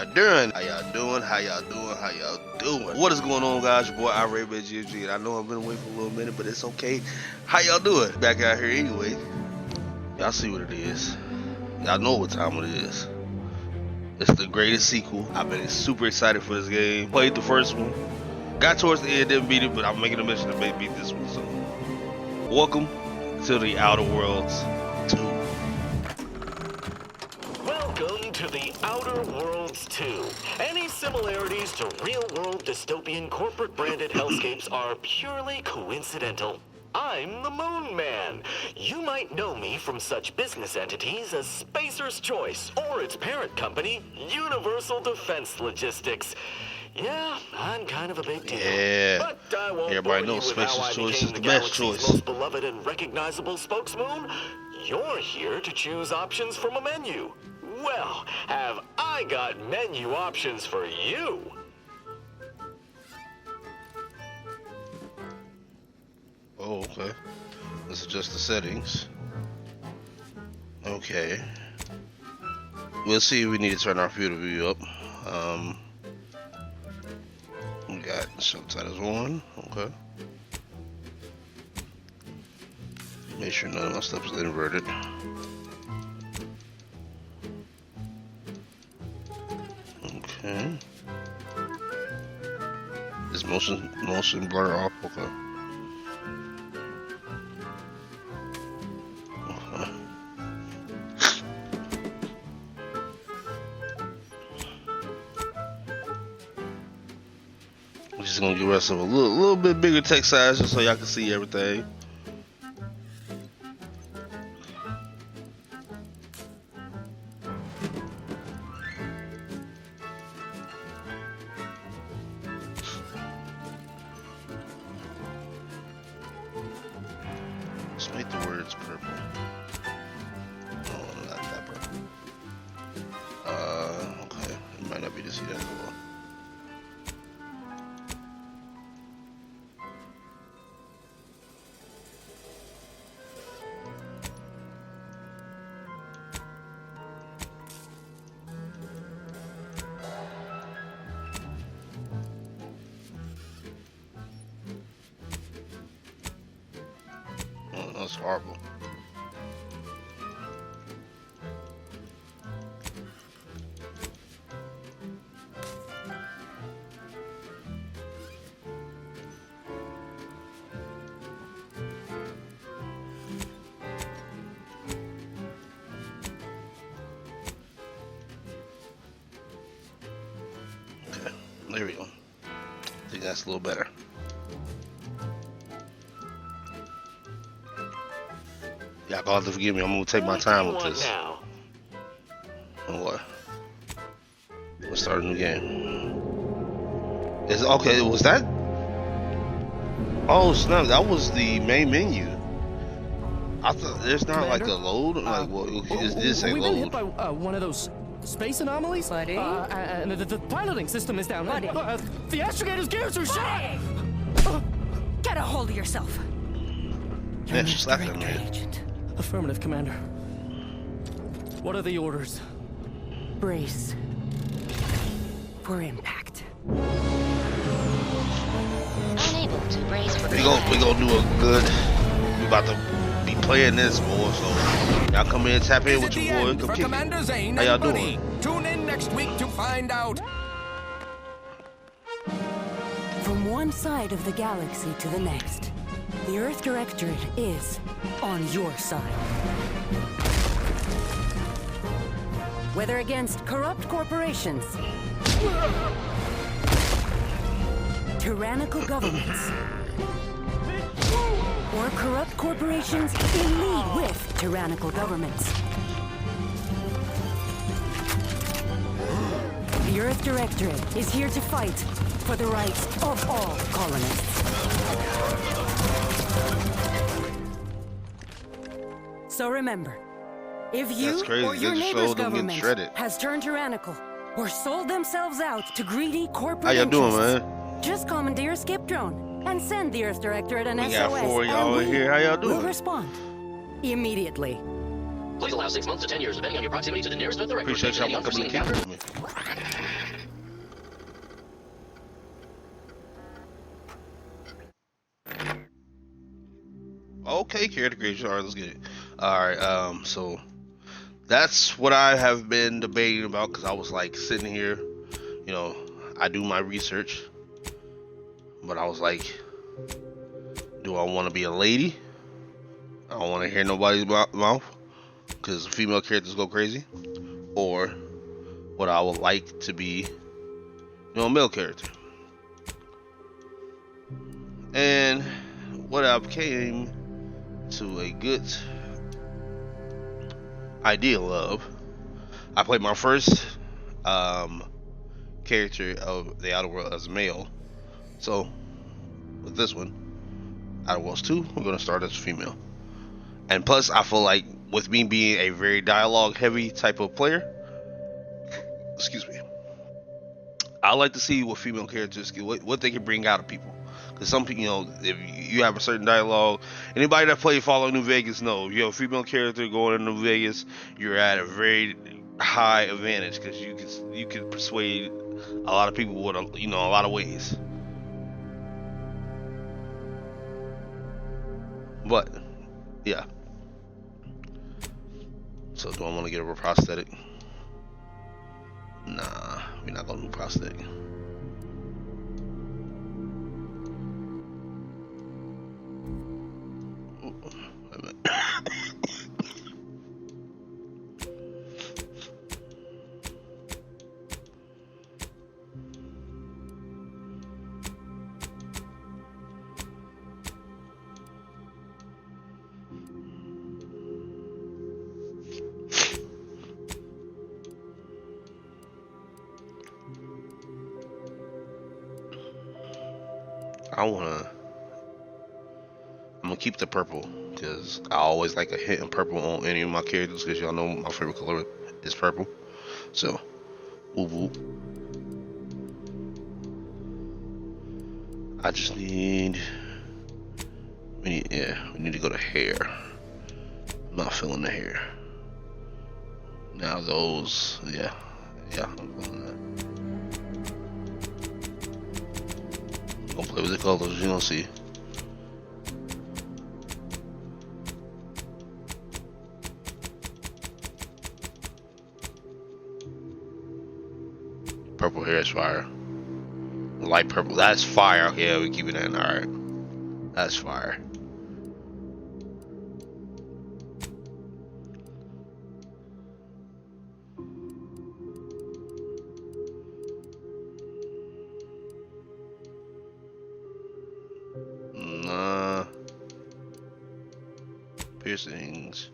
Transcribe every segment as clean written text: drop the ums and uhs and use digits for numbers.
y'all doing? How y'all doing? How y'all doing? How y'all doing? What is going on, guys? Your boy IRayBGG, and I know I've been away for a little minute, but it's okay. How y'all doing? Back out here anyway. Y'all see what it is. Y'all know what time it is. It's the greatest sequel. I've been super excited for this game. Played the first one. Got towards the end, didn't beat it, but I'm making a mission to beat this one. So, welcome to the Outer Worlds 2. Welcome to the Outer Worlds 2. Any similarities to real-world dystopian corporate-branded hellscapes are purely coincidental. I'm the Moon Man. You might know me from such business entities as Spacer's Choice or its parent company, Universal Defense Logistics. Yeah, I'm kind of a big deal. Yeah. But I won't Everybody bore knows you with how Spacer's I Choice became is the the best galaxy's choice. most beloved and recognizable spokesmoon. You're here to choose options from a menu. Well, have I got menu options for you? Oh, okay. Let's adjust the settings. Okay. We'll see if we need to turn our field of view up. We got subtitles on. Okay. Make sure none of my stuff is inverted. Okay. Is motion blur off? Okay. I'm just gonna give us a little bit bigger text size just so y'all can see everything. Let's make the words purple. Oh, not that purple. Okay. It might not be to see that well. Oh, that's horrible. Okay, there we go. I think that's a little better. Y'all gonna have to forgive me. I'm gonna take my time with this. Now? And what? Let's start a new game. Is okay? Was that? Oh snap! That was the main menu. I thought there's not like a load. Like, well, is this a We've been hit load? by one of those space anomalies. Buddy? And the piloting system is down. Buddy? The astrogator's gears are shot. Get a hold of yourself. Yeah, she slapped him, man. Agent. Affirmative, Commander. What are the orders? Brace for impact. Unable to brace for We gonna do a good. We about to be playing this, boy. So y'all come in, tap in with your boy. Come kick it. Commander Zane How y'all and Buddy. doing? Tune in next week to find out. From one side of the galaxy to the next, the Earth Directorate is on your side. Whether against corrupt corporations, tyrannical governments, or corrupt corporations in league with tyrannical governments, the Earth Directorate is here to fight for the rights of all colonists. So remember, if you That's crazy. or your They just neighbor's showed them getting government shredded. has turned tyrannical or sold themselves out to greedy corporate How y'all doing, interests, man? just commandeer a skip drone and send the Earth Directorate an We SOS. got 4 of and y'all in we here. How y'all will doing? respond immediately. Please allow 6 months to 10 years, depending on your proximity to the nearest Earth Directorate. Appreciate y'all Any for coming unforeseen to kick it with me. Okay, character creation. All right, let's get it. All right, so that's what I have been debating about because I was like sitting here, you know, I do my research, but I was like, do I want to be a lady? I don't want to hear nobody's mouth because female characters go crazy, or what I would like to be, a male character. And what I came to a good idea of, I played my first character of the Outer World as a male. So with this one, Outer Worlds 2, we're gonna start as a female. And plus, I feel like with me being a very dialogue heavy type of player, excuse me, I like to see what female characters what they can bring out of people. Because some people, if you have a certain dialogue, anybody that played Fallout New Vegas know, if you have a female character going into New Vegas, you're at a very high advantage because you can persuade a lot of people with a lot of ways. But yeah. So do I want to get a prosthetic? Nah, we're not gonna do prosthetic. I'm gonna keep the purple because I always like a hint of purple on any of my characters because y'all know my favorite color is purple. So, woo woo. I just need. We need to go to hair. I'm not feeling the hair. Now those, yeah, I'm feeling that. Gonna play with the colors, you don't see. Purple hair is fire. Light purple, that's fire. Okay, we keep it in. All right, that's fire. Piercings.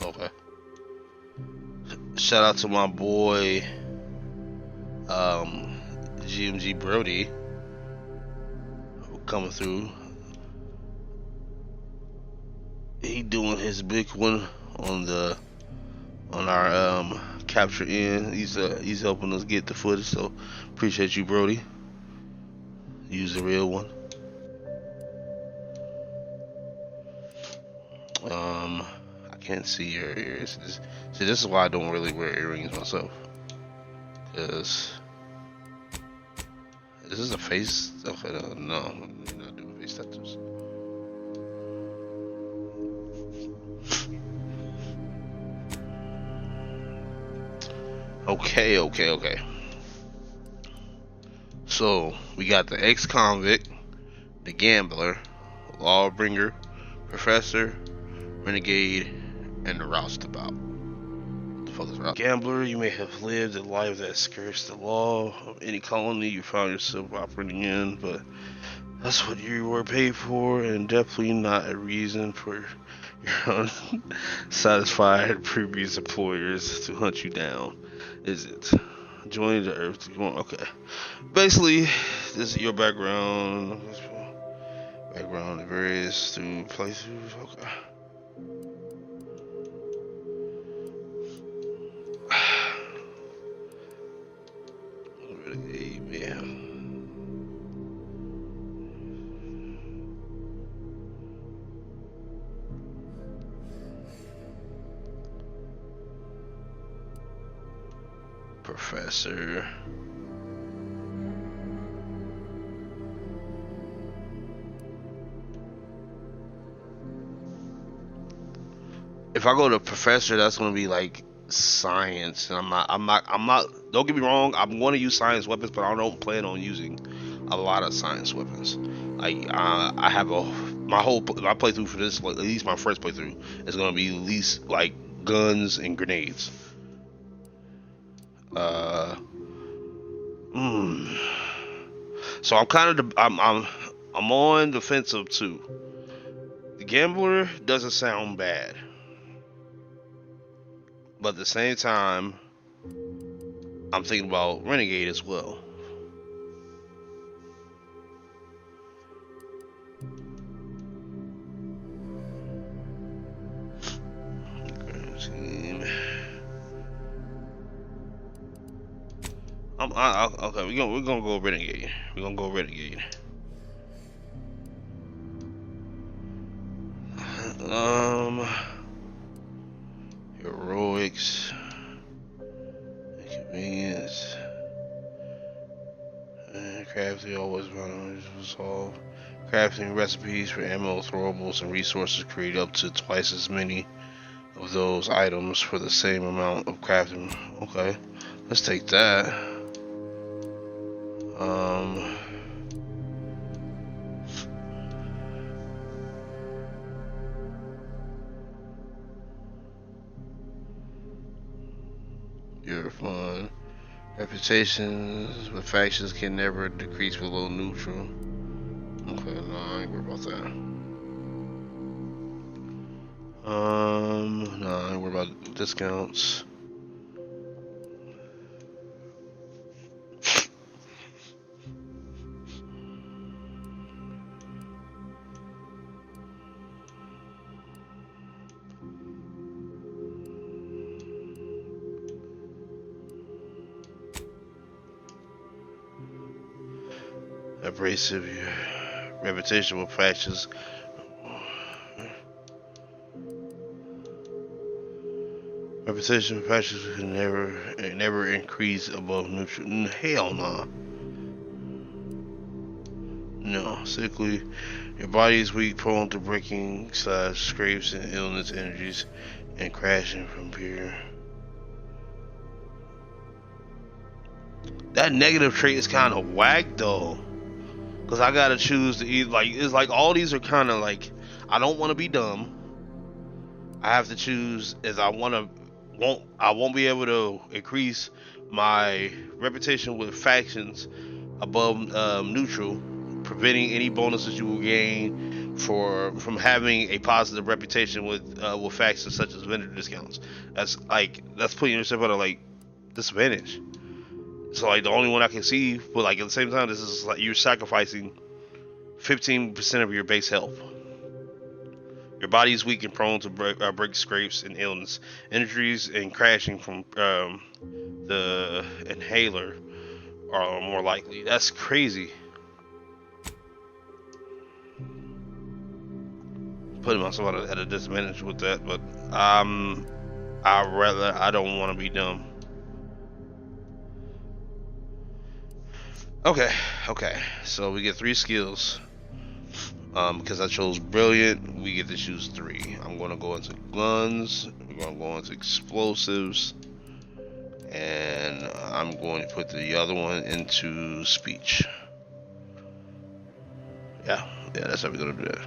Okay. Shout out to my boy GMG Brody coming through. He doing his big one on our capture end. He's helping us get the footage, so appreciate you, Brody. Use the real one. I can't see your ears. See, this is why I don't really wear earrings myself. Cause this is a face. Okay, no, I'm not doing face tattoos. Okay. So we got the ex-convict, the gambler, lawbringer, professor, renegade, and the roustabout. What the fuck is roustabout? Gambler, you may have lived a life that skirts the law of any colony you found yourself operating in, but that's what you were paid for, and definitely not a reason for your unsatisfied previous employers to hunt you down, is it? Joining the earth. Okay. Basically, this is your background. Background various through playthroughs. Okay. Yeah. Professor. If I go to Professor, that's gonna be like science, and I'm not. Don't get me wrong. I'm going to use science weapons, but I don't plan on using a lot of science weapons. Like I have my playthrough for this, like, at least my first playthrough, is gonna be at least like guns and grenades. So I'm kind of I'm on the fence of two. The Gambler doesn't sound bad, but at the same time, I'm thinking about Renegade as well. Okay, we're gonna go Renegade. We're gonna go Renegade. Heroics, inconvenience, crafting always resolve. Crafting recipes for ammo, throwables, and resources create up to twice as many of those items for the same amount of crafting. Okay, let's take that. You're fun. Reputations with factions can never decrease below neutral. Okay, no, I ain't worried about that. No, I ain't worried about discounts. Abrasive, your reputation with factions. Reputation with factions can never increase above neutral. Hell no. No, sickly. Your body is weak, prone to breaking, scrapes, and illness energies, and crashing from fear. That negative trait is kind of whack though. Cause I gotta choose to either, like, it's like all these are kind of like, I don't want to be dumb. I have to choose as I won't be able to increase my reputation with factions above neutral, preventing any bonuses you will gain from having a positive reputation with factions such as vendor discounts. That's putting yourself at a like disadvantage. So like the only one I can see, but like at the same time, this is like you're sacrificing 15% of your base health. Your body is weak and prone to break, scrapes, and illness. Injuries and crashing from the inhaler are more likely. That's crazy. Putting myself at a disadvantage with that, but I don't want to be dumb. Okay, so we get 3 skills. Because I chose brilliant, we get to choose 3. I'm going to go into guns, we're going to go into explosives, and I'm going to put the other one into speech. Yeah, that's how we're going to do that.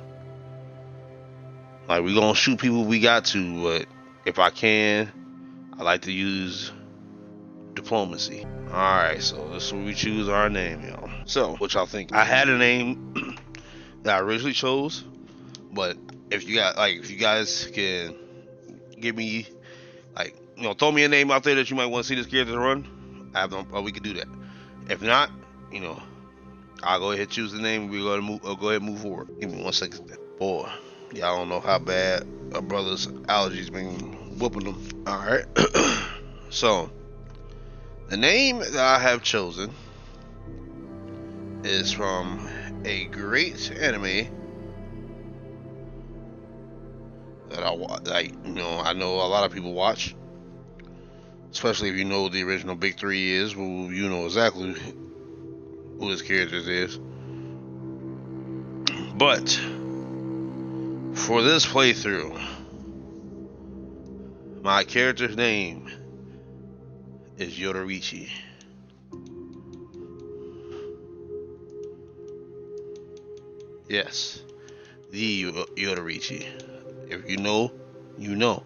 Like, we're going to shoot people we got to, but if I can, I like to use diplomacy. Alright, so this is where we choose our name, y'all. So, what y'all think? I had a name that I originally chose, but if you guys can give me, like, throw me a name out there that you might want to see this character run, we could do that. If not, I'll go ahead and choose the name. We're gonna go ahead and move forward. Give me 1 second. Boy, y'all don't know how bad a brother's allergies been whooping them. All right. So the name that I have chosen is from a great anime that I know a lot of people watch. Especially if you know who the original Big Three is, well, you know exactly who his characters is. But for this playthrough, my character's name is Yoruichi. Yes, the Yoruichi. If you know, you know.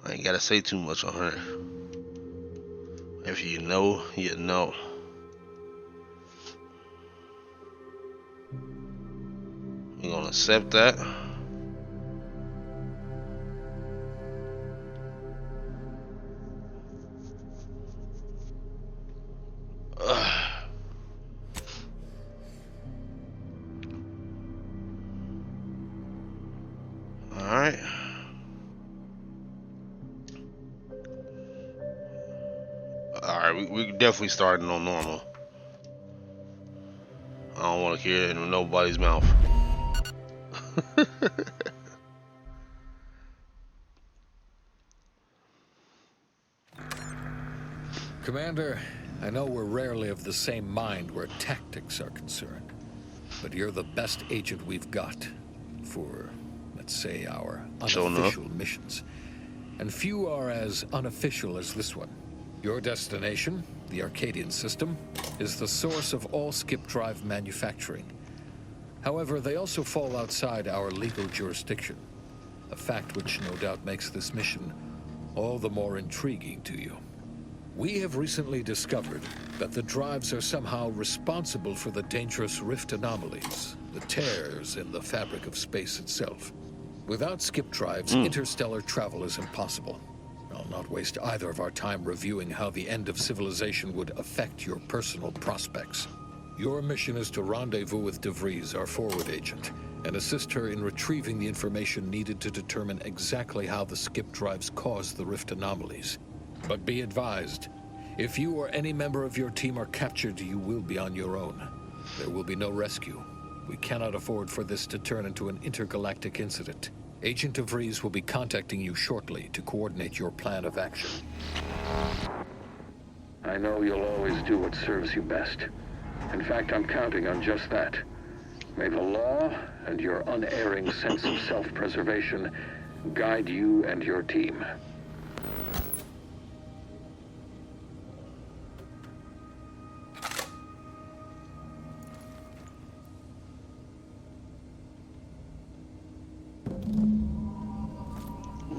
I ain't gotta say too much on her. If you know, you know. We're gonna accept that. Alright. Alright, we definitely starting on normal. I don't want to hear it in nobody's mouth. Commander, I know we're rarely of the same mind where tactics are concerned, but you're the best agent we've got for, let's say, our unofficial missions. And few are as unofficial as this one. Your destination, the Arcadian system, is the source of all skip drive manufacturing. However, they also fall outside our legal jurisdiction, a fact which no doubt makes this mission all the more intriguing to you. We have recently discovered that the drives are somehow responsible for the dangerous rift anomalies, the tears in the fabric of space itself. Without skip drives, interstellar travel is impossible. I'll not waste either of our time reviewing how the end of civilization would affect your personal prospects. Your mission is to rendezvous with DeVries, our forward agent, and assist her in retrieving the information needed to determine exactly how the skip drives cause the rift anomalies. But be advised, if you or any member of your team are captured, you will be on your own. There will be no rescue. We cannot afford for this to turn into an intergalactic incident. Agent DeVries will be contacting you shortly to coordinate your plan of action. I know you'll always do what serves you best. In fact, I'm counting on just that. May the law and your unerring sense of self-preservation guide you and your team.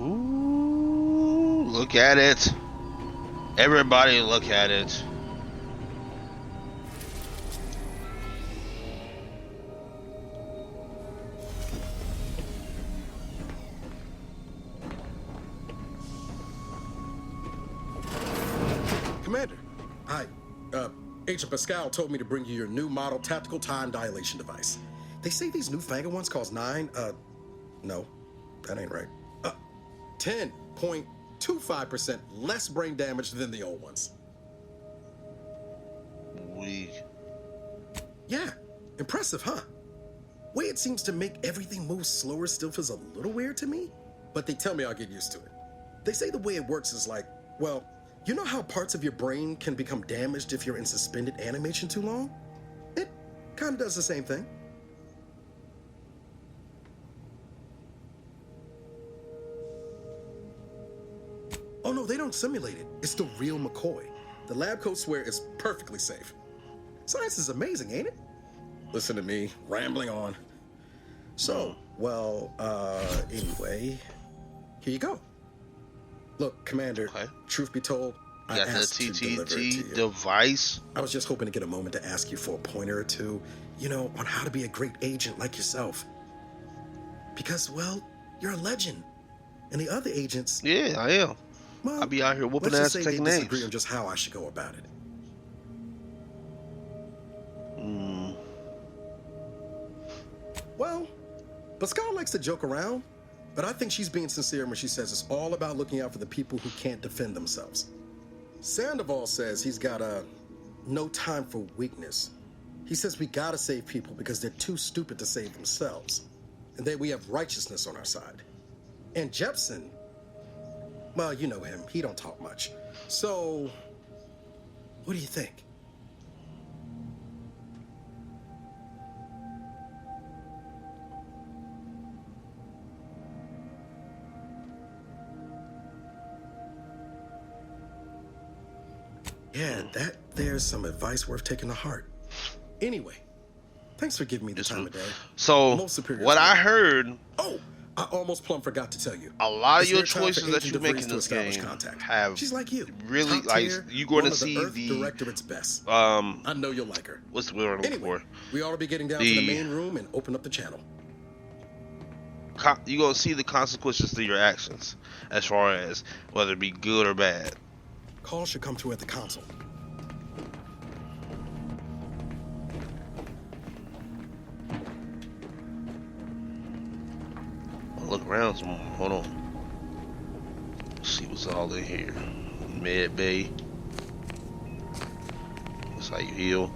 Ooh, look at it. Everybody look at it. Commander, Agent Pascal told me to bring you your new model tactical time dilation device. They say these newfangled ones cost no, that ain't right. 10.25% less brain damage than the old ones. Yeah, impressive, huh? Way it seems to make everything move slower still feels a little weird to me, but they tell me I'll get used to it. They say the way it works is like, well, you know how parts of your brain can become damaged if you're in suspended animation too long? It kind of does the same thing. Oh no, they don't simulate it. It's the real McCoy. The lab coats swear it's perfectly safe. Science is amazing, ain't it? Listen to me, rambling on. So, well, anyway, here you go. Look, Commander, truth be told, I asked to deliver it to you. Device. I was just hoping to get a moment to ask you for a pointer or two, you know, on how to be a great agent like yourself. Because, well, you're a legend. And the other agents... Yeah, I am. Well, I'll be out here whooping ass and taking names. Let's just say they disagree on just how I should go about it. Well, Pascal likes to joke around, but I think she's being sincere when she says it's all about looking out for the people who can't defend themselves. Sandoval says he's got no time for weakness. He says we gotta save people because they're too stupid to save themselves, and that we have righteousness on our side. And Jepson, Well, you know him. He don't talk much. So, what do you think? Yeah, there's some advice worth taking to heart. Anyway, thanks for giving me the time of day. So, Most superior what to I me. heard, Oh, I almost plumb forgot to tell you. a lot of It's your their time for choices that Agent you make DeVries in to this establish game contact. have She's like you. really, Top like, tier, you're going one to of the see Earth the, directorate's best. I I know you'll like her. what's the word I'm looking Anyway, for? we ought to be getting down to the main room and open up the channel. You're going to see the consequences to your actions, as far as whether it be good or bad. Call should come through at the console. Look around some more. Hold on. See what's all in here. Med bay. That's how you heal.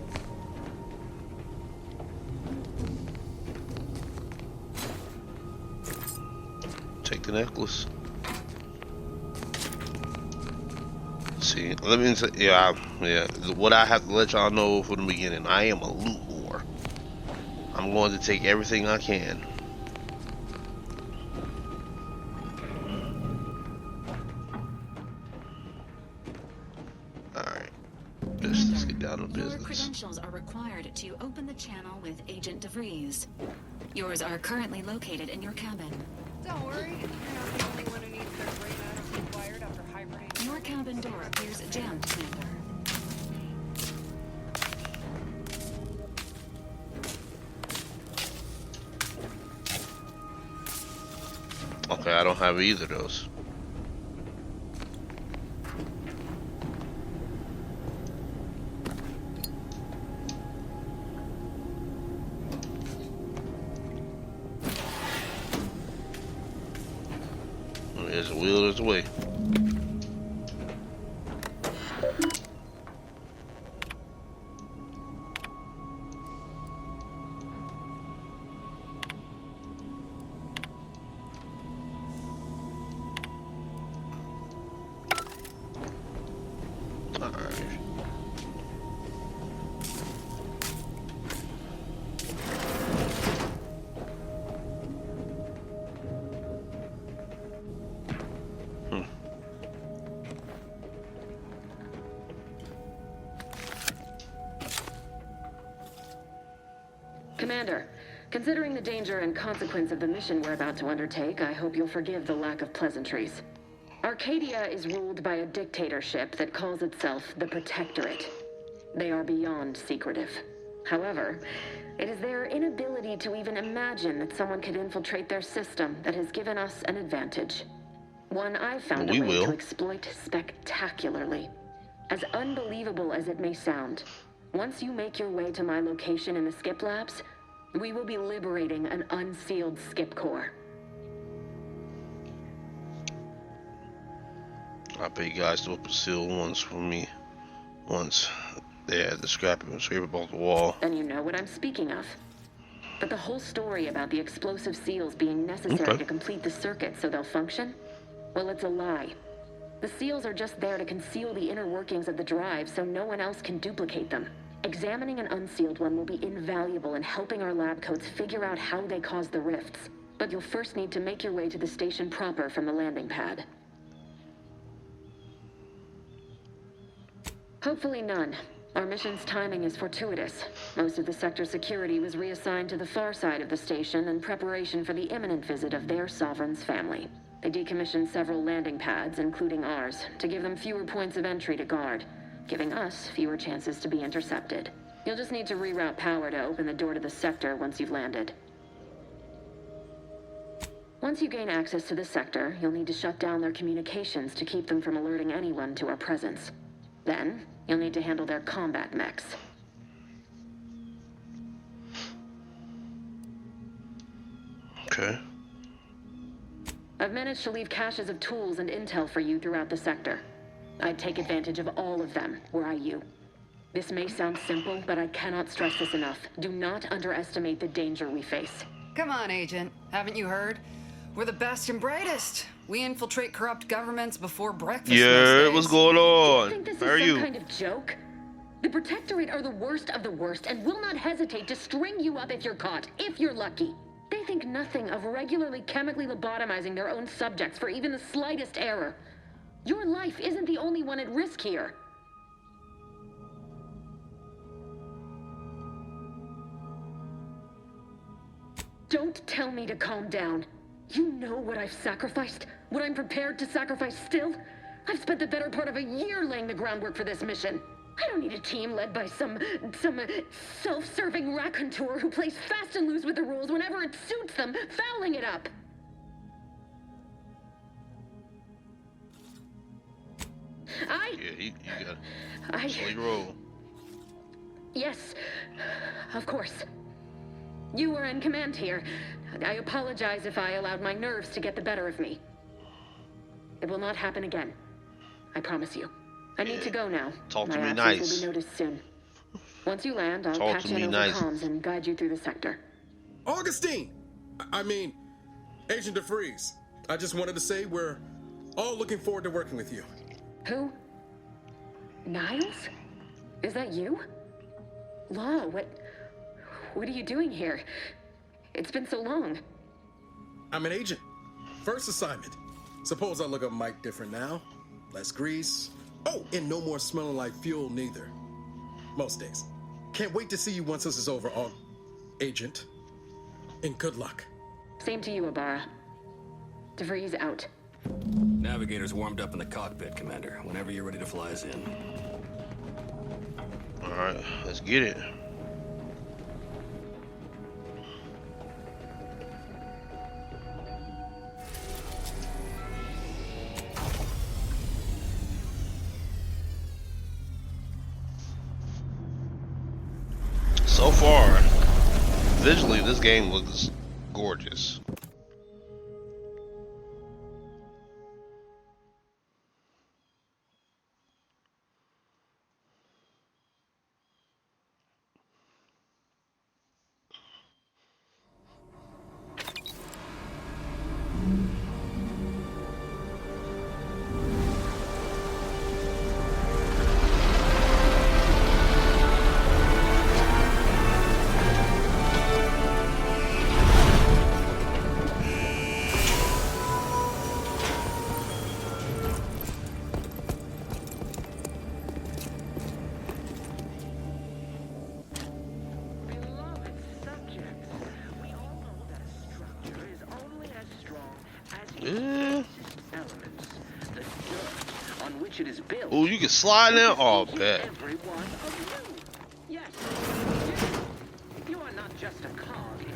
Take the necklace. See, let me say, yeah. What I have to let y'all know from the beginning, I am a loot whore. I'm going to take everything I can. Let's get down to business. Your credentials are required to open the channel with Agent DeVries. Yours are currently located in your cabin. Don't worry, you're not the only one who needs their brain atoms acquired after hibernating. Your cabin door appears jammed, Commander. Okay, I don't have either of those. There's a wheel, there's a way. Commander, considering the danger and consequence of the mission we're about to undertake, I hope you'll forgive the lack of pleasantries. Arcadia is ruled by a dictatorship that calls itself the Protectorate. They are beyond secretive. However, it is their inability to even imagine that someone could infiltrate their system that has given us an advantage. One I've found a way to exploit spectacularly. As unbelievable as it may sound, once you make your way to my location in the Skip Labs, we will be liberating an unsealed Skip core. I pay guys to open sealed ones for me once they had the scrap and scrape it off the wall. Then you know what I'm speaking of. But the whole story about the explosive seals being necessary to complete the circuit so they'll function? Well, it's a lie. The seals are just there to conceal the inner workings of the drive so no one else can duplicate them. Examining an unsealed one will be invaluable in helping our lab coats figure out how they cause the rifts. But you'll first need to make your way to the station proper from the landing pad. Hopefully none. Our mission's timing is fortuitous. Most of the sector security was reassigned to the far side of the station in preparation for the imminent visit of their sovereign's family. They decommissioned several landing pads, including ours, to give them fewer points of entry to guard, giving us fewer chances to be intercepted. You'll just need to reroute power to open the door to the sector once you've landed. Once you gain access to the sector, you'll need to shut down their communications to keep them from alerting anyone to our presence. Then, you'll need to handle their combat mechs. Okay. I've managed to leave caches of tools and intel for you throughout the sector. I'd take advantage of all of them, were I you. This may sound simple, but I cannot stress this enough. Do not underestimate the danger we face. Come on, Agent. Haven't you heard? We're the best and brightest. We infiltrate corrupt governments before breakfast. Yeah, what's going Do you on? think this How is are some you? kind of joke? The Protectorate are the worst of the worst and will not hesitate to string you up if you're caught, if you're lucky. They think nothing of regularly chemically lobotomizing their own subjects for even the slightest error. Your life isn't the only one at risk here. Don't tell me to calm down. You know what I've sacrificed? What I'm prepared to sacrifice still? I've spent the better part of a year laying the groundwork for this mission. I don't need a team led by some self-serving raconteur who plays fast and loose with the rules whenever it suits them, fouling it up. Yeah, you got slow your roll. Yes, of course. You were in command here. I apologize if I allowed my nerves to get the better of me. It will not happen again. I promise you. I need to go now. Talk to my me absence nice. will be noticed soon. Once you land, I'll Talk patch to in me over nice. comms and guide you through the sector. Augustine! I mean, Agent DeFreeze. I just wanted to say we're all looking forward to working with you. Who? Niles? Is that you? Law, what are you doing here? It's been so long. I'm an agent. First assignment. Suppose I look up Mike different now. Less grease. Oh, and no more smelling like fuel neither. Most days. Can't wait to see you once this is over, Agent. And good luck. Same to you, Abara. DeVries out. Navigator's warmed up in the cockpit, Commander. Whenever you're ready to fly us in. Alright, let's get it. So far, visually, this game looks gorgeous. Oh, you can slide now? Oh, bet.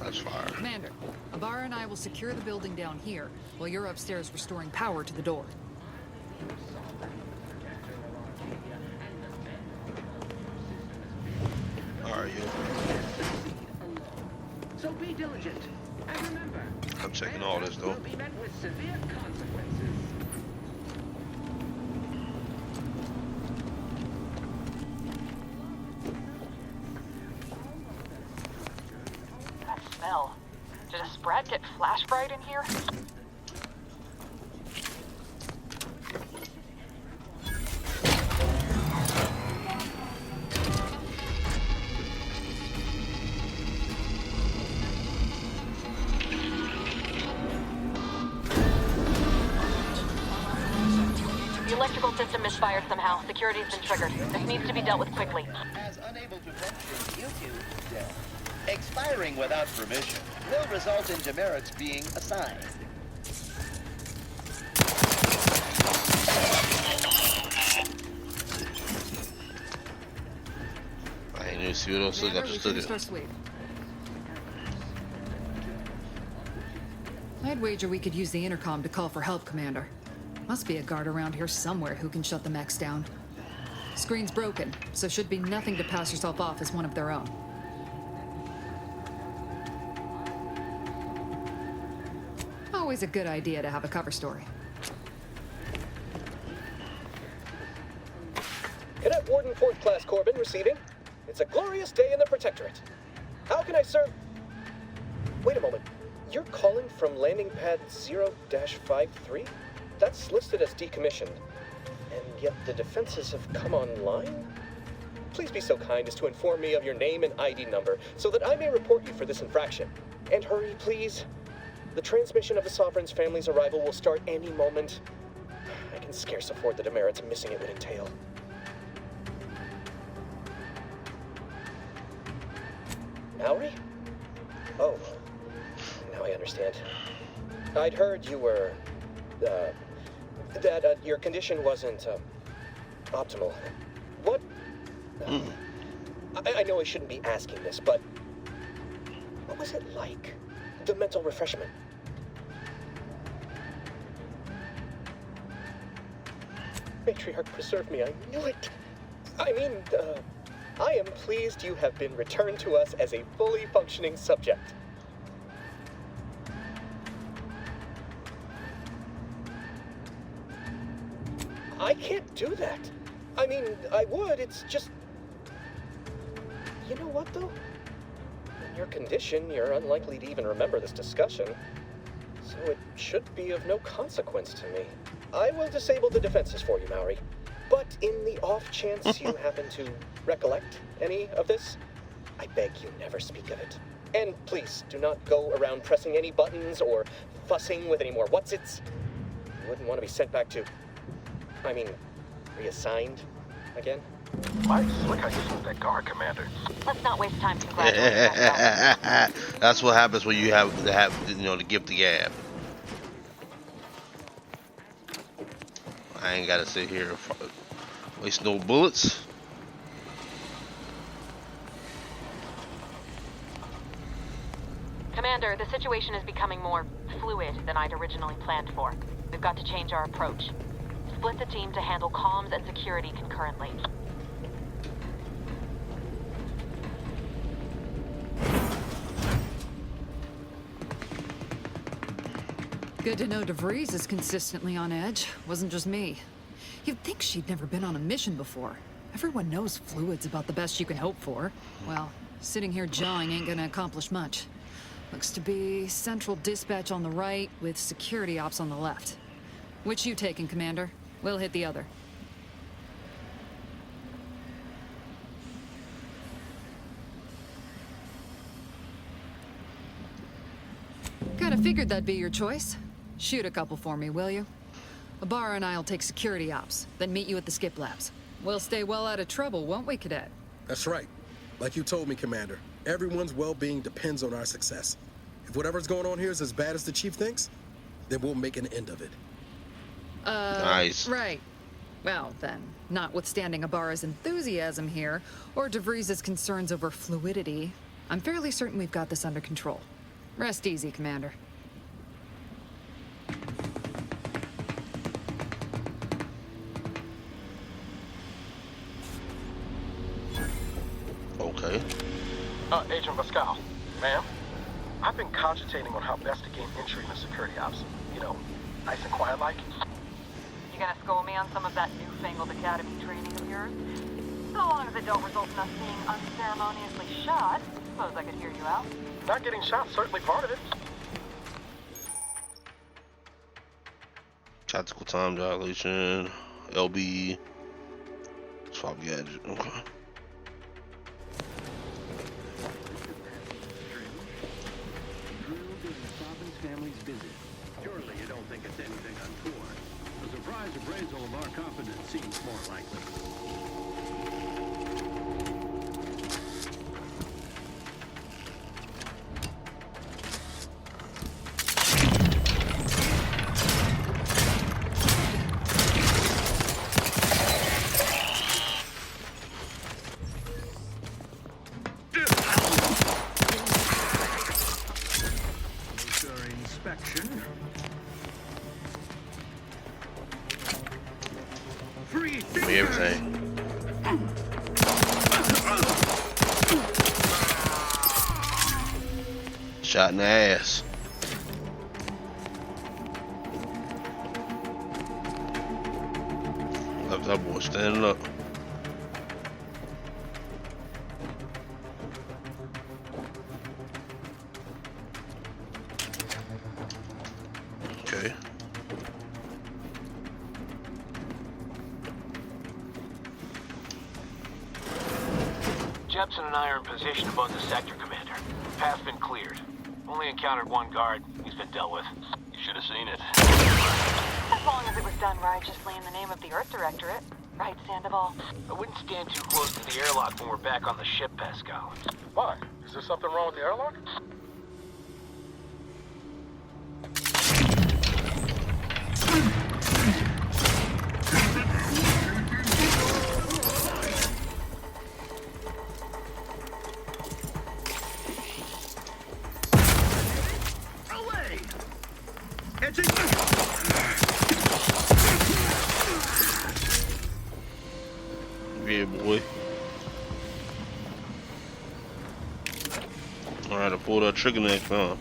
That's fire. Commander, Abara and I will secure the building down here while you're upstairs restoring power to the door. Alright, yo. So be diligent. And remember, I'm checking all this though. will be met with severe consequences. That smell. Did a Sprat get flash fried in here? The electrical system misfired somehow. Security's been triggered. This needs to be dealt with quickly. As unable to venture YouTube death. Expiring without permission will result in demerits being assigned. I ain't even see what else I Commander, we just took finished it. our sweep. I'd wager we could use the intercom to call for help, Commander. Must be a guard around here somewhere who can shut the mechs down. Screen's broken, so should be nothing to pass yourself off as one of their own. Always a good idea to have a cover story. Cadet Warden 4th Class Corbin receiving. It's a glorious day in the Protectorate. How can I serve? Wait a moment. you're calling from landing pad 0-53? That's listed as decommissioned. And yet the defenses have come online? Please be so kind as to inform me of your name and ID number so that I may report you for this infraction. And hurry, please. The transmission of the Sovereign's family's arrival will start any moment. I can scarce afford the demerits missing it would entail. Mallory? Oh, now I understand. I'd heard you were, that your condition wasn't, optimal. What? I know I shouldn't be asking this, but what was it like? The mental refreshment? Matriarch, preserve me, I knew it. I mean, I am pleased you have been returned to us as a fully functioning subject. I can't do that. I mean, I would, it's just... You know what, though? In your condition, you're unlikely to even remember this discussion. So it should be of no consequence to me. I will disable the defenses for you, Mallory. But in the off chance you happen to recollect any of this, I beg you never speak of it. And please, do not go around pressing any buttons or fussing with any more whatsits. You wouldn't want to be sent back to... I mean, reassigned again? Nice. Look how you moved that guard, Commander. Let's not waste time congratulating ourselves. That's what happens when you have the gift of gab. I ain't gotta sit here and waste no bullets. Commander, the situation is becoming more fluid than I'd originally planned for. We've got to change our approach. Split the team to handle comms and security concurrently. Good to know DeVries is consistently on edge. Wasn't just me. You'd think she'd never been on a mission before. Everyone knows fluid's about the best you can hope for. Well, sitting here jawing ain't gonna accomplish much. Looks to be central dispatch on the right with security ops on the left. Which you taking, Commander? We'll hit the other. Kinda figured that'd be your choice. Shoot a couple for me, will you? Ibarra and I'll take security ops, then meet you at the skip labs. We'll stay well out of trouble, won't we, Cadet? That's right. Like you told me, Commander, everyone's well-being depends on our success. If whatever's going on here is as bad as the Chief thinks, then we'll make an end of it. Nice. Right. Well, then, notwithstanding Ibarra's enthusiasm here, or DeVries' concerns over fluidity, I'm fairly certain we've got this under control. Rest easy, Commander. Okay. Agent Pascal, ma'am, I've been cogitating on how best to gain entry into security ops. You know, nice and quiet like. You gonna school me on some of that newfangled academy training of yours? So long as it don't result in us being unceremoniously shot, suppose I could hear you out. Not getting shot, certainly part of it. Tactical time dilation, LB, swap gadget. Okay. Family's busy. Surely you don't think it's anything untoward. A surprise appraisal of our competence seems more likely. Give me everything. Shot in the ass. Left that boy standing up. Jepson and I are in position above the sector, Commander. Path's been cleared. Only encountered one guard. He's been dealt with. You should have seen it. As long as it was done righteously in the name of the Earth Directorate. Right, Sandoval? I wouldn't stand too close to the airlock when we're back on the ship, Pascal. Why? Is there something wrong with the airlock? Away! Edging. Yeah, boy. Alright, I pulled that trigger next, huh?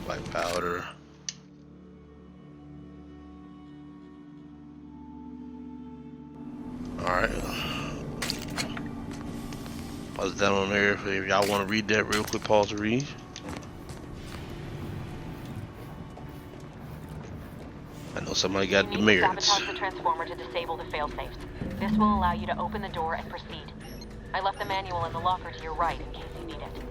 White powder. Alright. I was down on there. If y'all want to read that real quick, pause to read. I know somebody got the merits. Sabotage the transformer to disable the failsafes. This will allow you to open the door and proceed. I left the manual in the locker to your right in case you need it.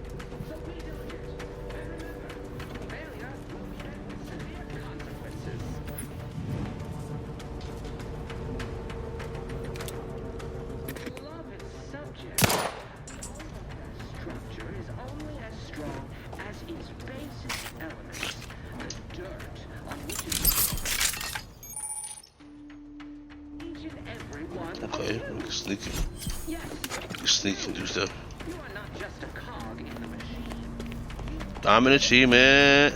Structure is only as strong as its basic elements. The dirt on which it each and every one. Okay, we can sneak it. Sneak and do stuff. You are not just a cog in the machine. Diamond achievement.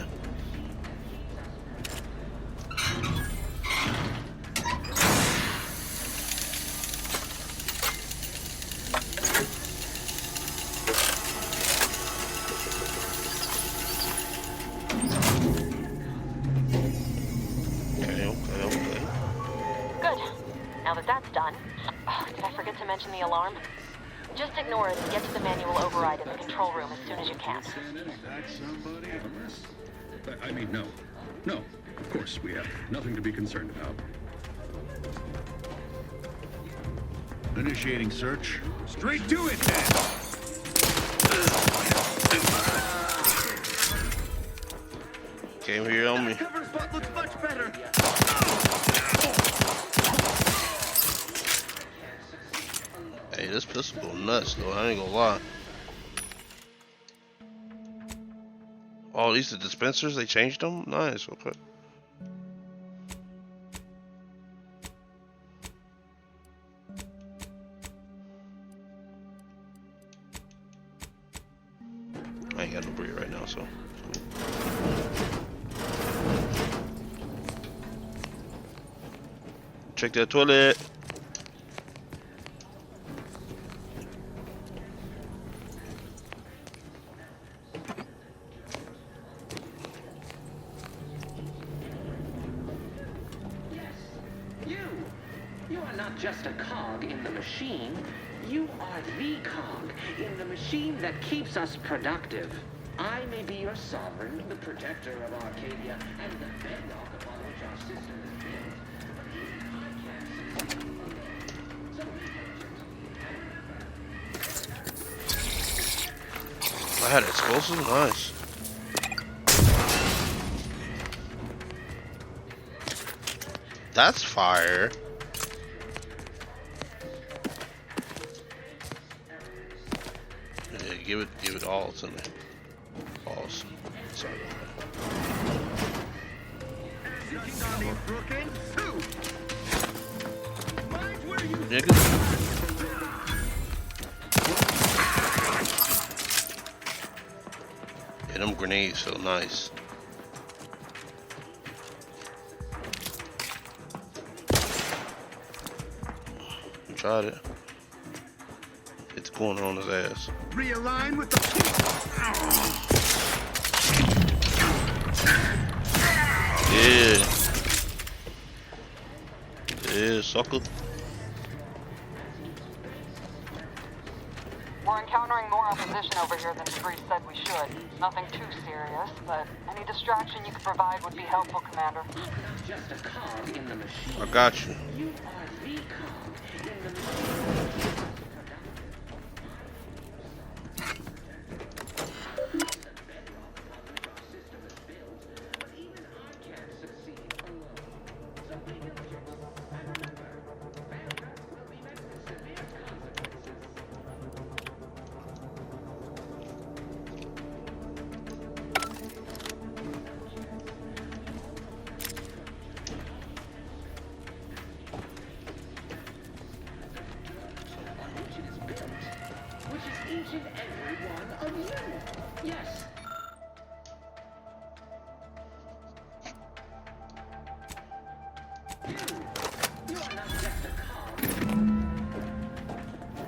Okay. Good. Now that that's done, did I forget to mention the alarm? Just ignore it and get to the manual override in the control room as soon as you can. I mean, no. No, of course we have nothing to be concerned about. Initiating search. Straight to it, then! Came here on me. Cover spot looks much better. Hey, this pistol go nuts though, I ain't gonna lie. Oh, these are dispensers, they changed them? Nice, okay. I ain't got no breed right now, so. Check that toilet. You are not just a cog in the machine. You are the cog in the machine that keeps us productive. I may be your sovereign, the protector of Arcadia, and the bedrock upon which our system is built. I had explosives, nice. That's fire. Yeah, give it all to me. Awesome. Sorry Nigga. Yeah, them grenades feel nice. You tried it. Hit the corner on his ass. Realign with the. Yeah. Yeah, sucker. We're encountering more up in position over here than DeVries said we should. Nothing too serious, but any distraction you could provide would be helpful, Commander. Just a cog in the machine. I got you. You are the cog in the machine.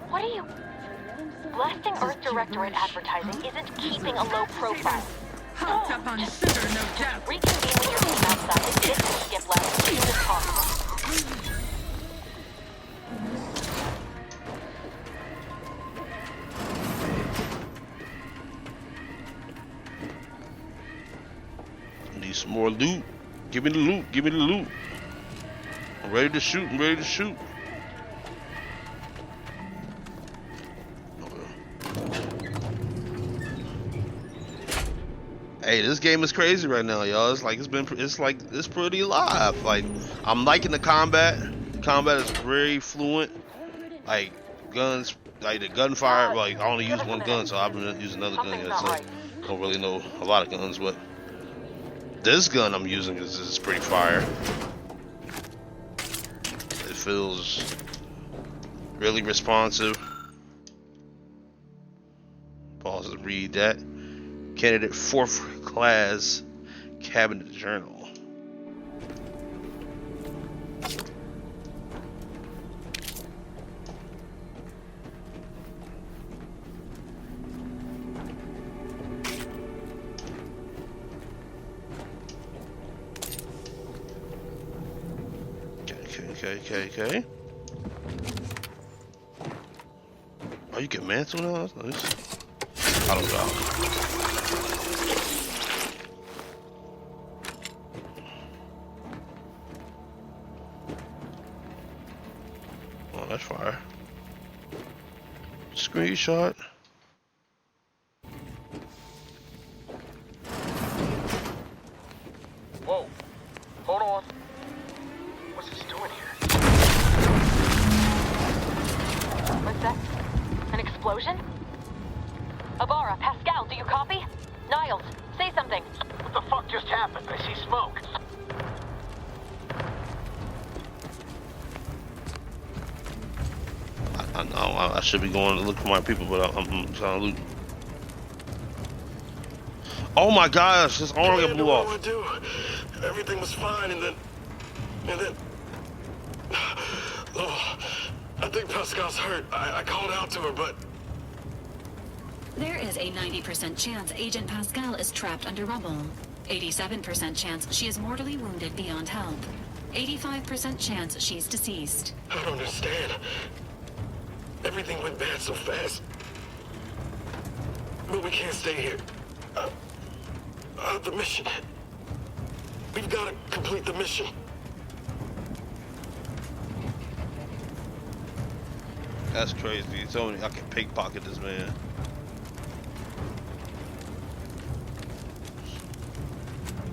What are you... Blasting Earth Directorate advertising isn't keeping a low profile. Hopped up on sugar, no doubt. Reconvene with your team outside and get to the skip lab as soon as possible. Need some more loot. Give me the loot. Give me the loot. I'm ready to shoot. I'm ready to shoot. Hey, this game is crazy right now, y'all. It's pretty live. Like, I'm liking the combat. The combat is very fluent. Like, guns, like the gunfire. Like, I only use one gun, so I've been using another gun. So I don't really know a lot of guns, but this gun I'm using is pretty fire. It feels really responsive. Pause to read that. Candidate 4th class cabinet journal. Okay. Oh, you get mantle now? That's nice. I don't know. Oh, that's fire. Screenshot. Whoa. Hold on. What's this doing here? What's that? An explosion? Abara, Pascal, do you copy? Niles, say something. What the fuck just happened? I see smoke. I know I should be going to look for my people, but I'm trying to loot. Oh my gosh, this arm got blew off. Everything was fine, and then, oh, I think Pascal's hurt. I called out to her, but There is a 90% chance Agent Pascal is trapped under rubble. 87% chance she is mortally wounded beyond help. 85% chance she's deceased. I don't understand. Everything went bad so fast. But we can't stay here. The mission. We've got to complete the mission. That's crazy. You told me I can pickpocket this man.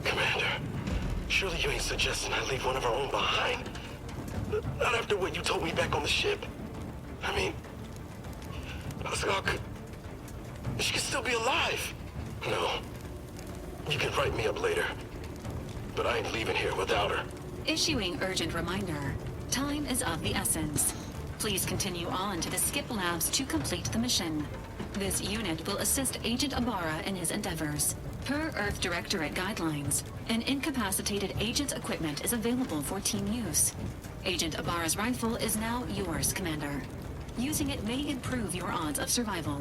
Commander, surely you ain't suggesting I leave one of our own behind? Not after what you told me back on the ship. I mean, Pascal she could still be alive. No. You can write me up later. But I ain't leaving here without her. Issuing urgent reminder. Time is of the essence. Please continue on to the skip labs to complete the mission. This unit will assist Agent Abara in his endeavors. Per Earth Directorate guidelines, an incapacitated agent's equipment is available for team use. Agent Abara's rifle is now yours, Commander. Using it may improve your odds of survival.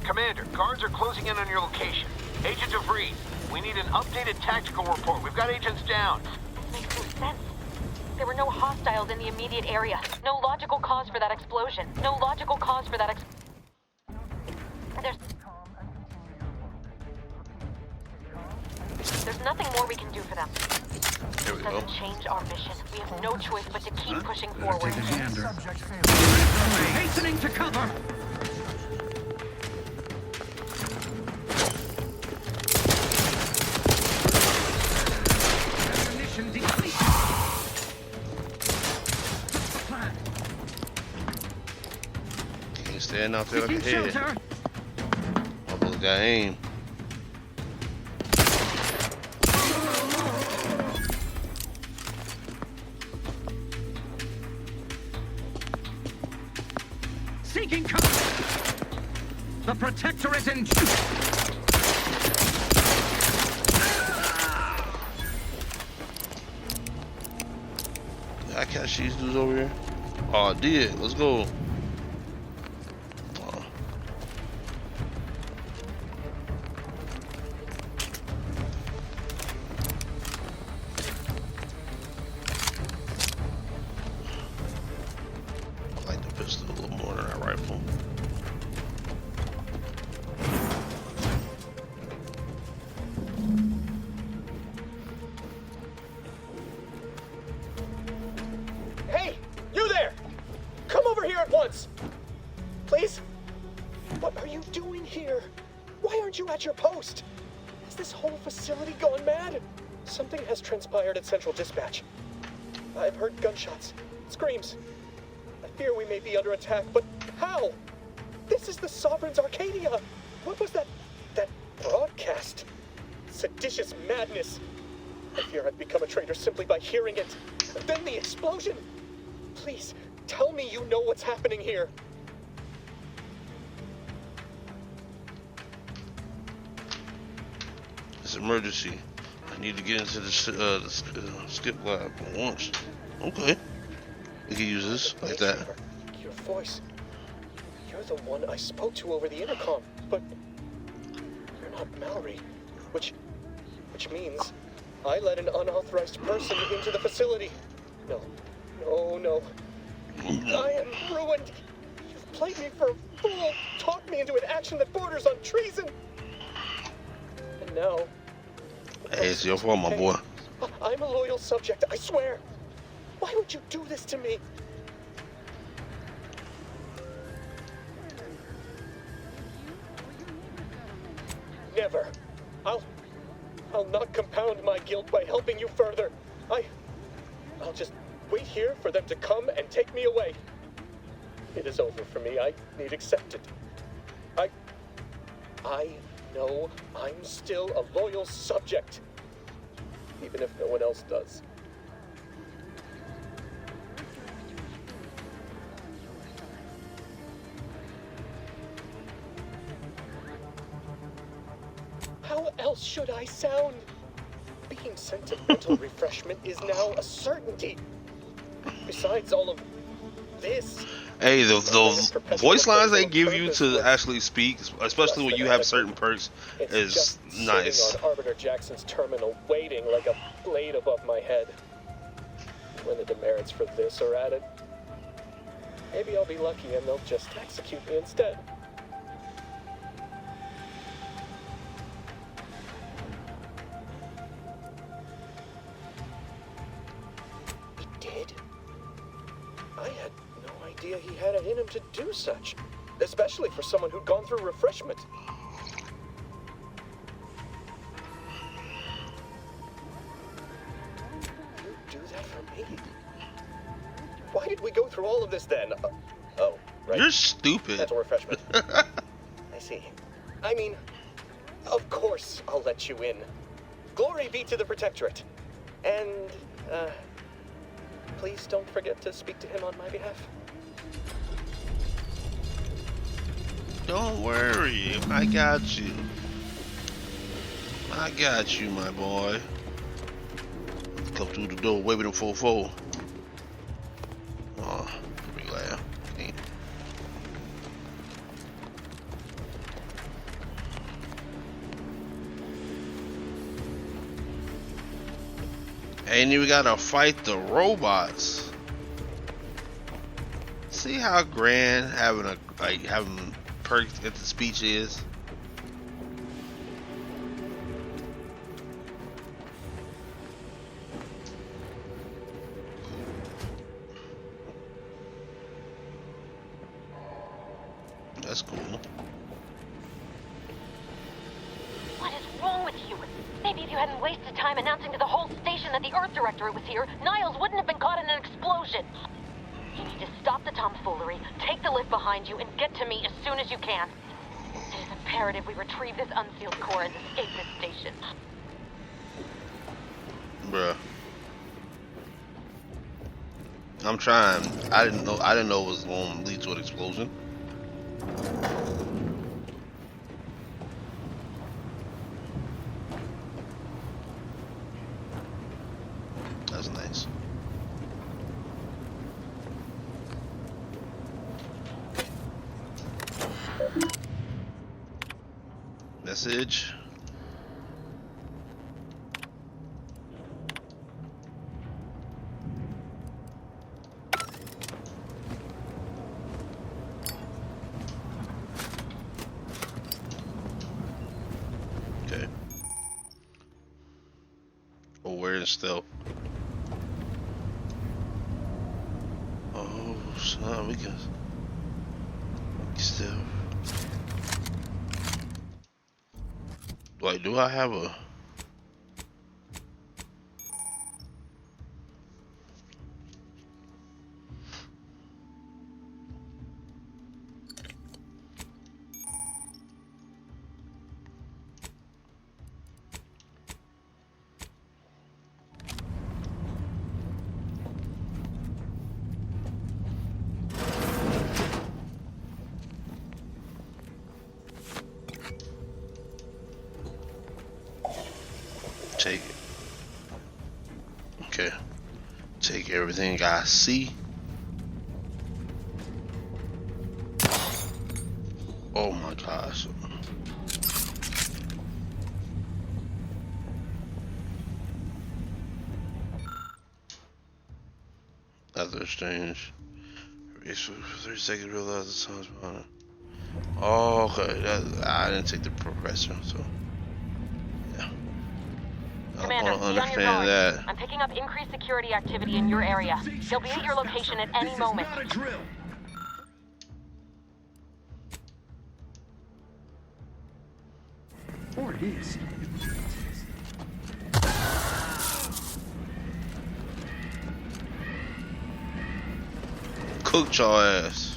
Commander, guards are closing in on your location. Agent DeVries, we need an updated tactical report. We've got agents down. This makes no sense. There were no hostiles in the immediate area. No logical cause for that explosion. nothing more we can do for them. There we go. Doesn't change our mission. We have no choice but to keep pushing forward. Take a gander. Hastening to cover. Ammunition depleted. Can't stand out there like a head. Almost got aim. Seeking cover. The Protectorate in. I catch these dudes over here. Oh, I did. Let's go. Oh. I like the pistol a little more than that rifle. Hey, you there! Come over here at once! Please? What are you doing here? Why aren't you at your post? Has this whole facility gone mad? Something has transpired at Central Dispatch. I've heard gunshots, screams. I fear we may be under attack, but how? This is the Sovereign's Arcadia! What was that broadcast? Seditious madness! I fear I've become a traitor simply by hearing it. Then the explosion! Please, tell me you know what's happening here. It's emergency. I need to get into the skip lab at once. Okay. We can use this like that. Your voice. You're the one I spoke to over the intercom, but you're not Mallory, which means I let an unauthorized person into the facility. No. I am ruined. You've played me for a fool, talked me into an action that borders on treason. And now... Hey, it's your fault, my boy. I'm a loyal subject, I swear. Why would you do this to me? Never. I'll not compound my guilt by helping you further. I'll just wait here for them to come and take me away. It is over for me. I need accepted. I know I'm still a loyal subject, even if no one else does. How else should I sound? Being sentimental refreshment is now a certainty. Besides all of this... Hey, the voice lines they give you to actually speak, especially when you have certain perks, is nice. Sitting on Arbiter Jackson's terminal, waiting like a blade above my head. When the demerits for this are added, maybe I'll be lucky and they'll just execute me instead. He did? I had no idea he had it in him to do such, especially for someone who'd gone through refreshment. You do that for me? Why did we go through all of this then? Oh, right. You're stupid. Mental refreshment. I see. I mean, of course I'll let you in. Glory be to the Protectorate. And, please don't forget to speak to him on my behalf. Don't worry, I got you. I got you, my boy. Come through the door, waving them 4-4. Oh, be glad. Okay. And you gotta fight the robots. See how grand having perks to get the speech is. What is wrong with you? Maybe if you hadn't wasted time announcing to the whole station that the Earth Directorate was here, Niles wouldn't have been caught in an explosion. You need to stop the tomfoolery, take the lift behind you, and get to me as soon as you can. It is imperative we retrieve this unsealed core and escape this station. Bruh. I'm trying. I didn't know it was going to lead to an explosion. That's nice. Message. Okay. Oh, where is stealth? Oh, son, we can still. Like, do I have a? Take it. Okay. Take everything I see. Oh my gosh. After exchange. Erase for 30 seconds, realize the time's behind it. Oh, okay. I didn't take the progressor, so. Commander, be on your guard. That. I'm picking up increased security activity in your area. They'll be at your location at any moment. Not a drill. Or it is. Cooked your ass.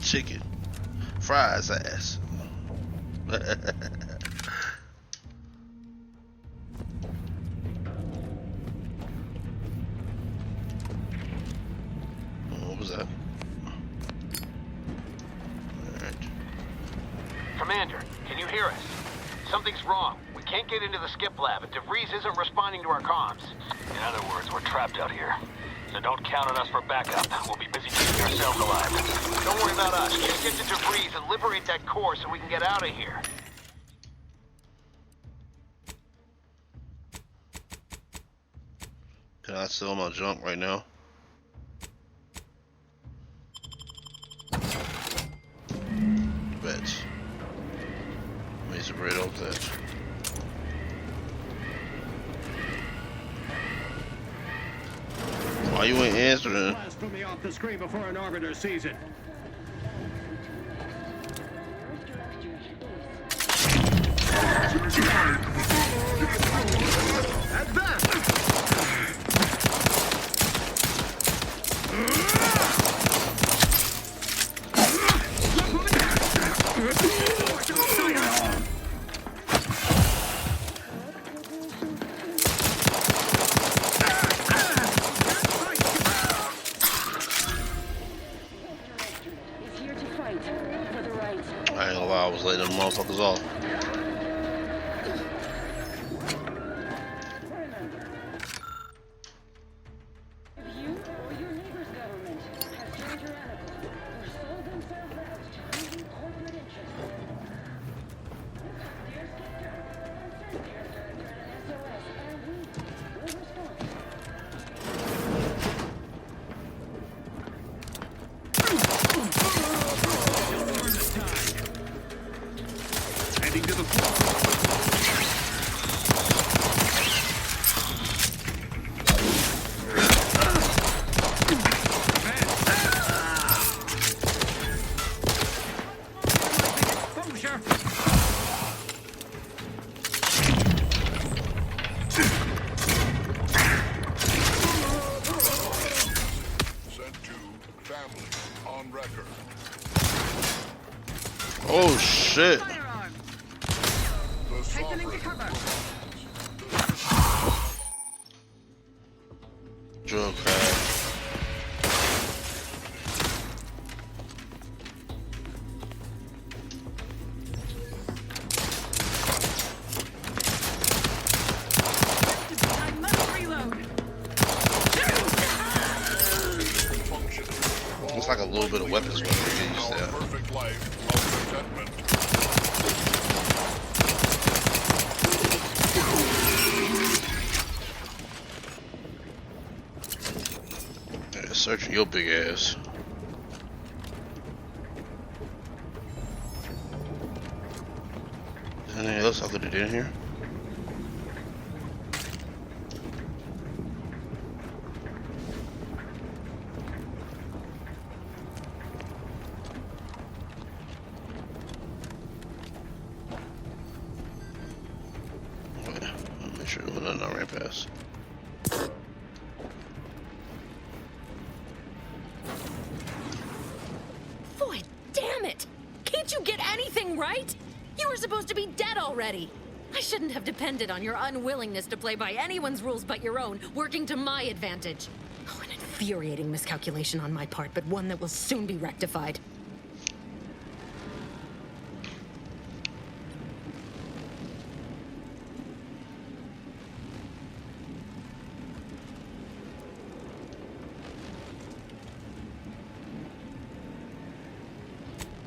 Chicken. Fries ass. What was that? Alright. Commander, can you hear us? Something's wrong. We can't get into the skip lab, and DeVries isn't responding to our comms. In other words, we're trapped out here. So don't count on us for backup. We'll be busy keeping ourselves alive. Don't worry about us. Just get to DeVries and liberate that core so we can get out of here. Can I sell my junk right now? Bet. Made some bread off that. Why you ain't answering? Put me off the screen before an arbiter sees it. Advance! I ain't gonna lie, I was letting them motherfuckers off. Oh shit. Hastening to cover. Drug crash. I must reload. Looks like a little bit of weapons work to get used to that. Perfect life of contentment. Yeah, searching your big ass. Is there anything else I could have did in here? Make sure there's nothing I ran past. Boy, damn it! Can't you get anything right? You were supposed to be dead already. I shouldn't have depended on your unwillingness to play by anyone's rules but your own, working to my advantage. Oh, an infuriating miscalculation on my part, but one that will soon be rectified.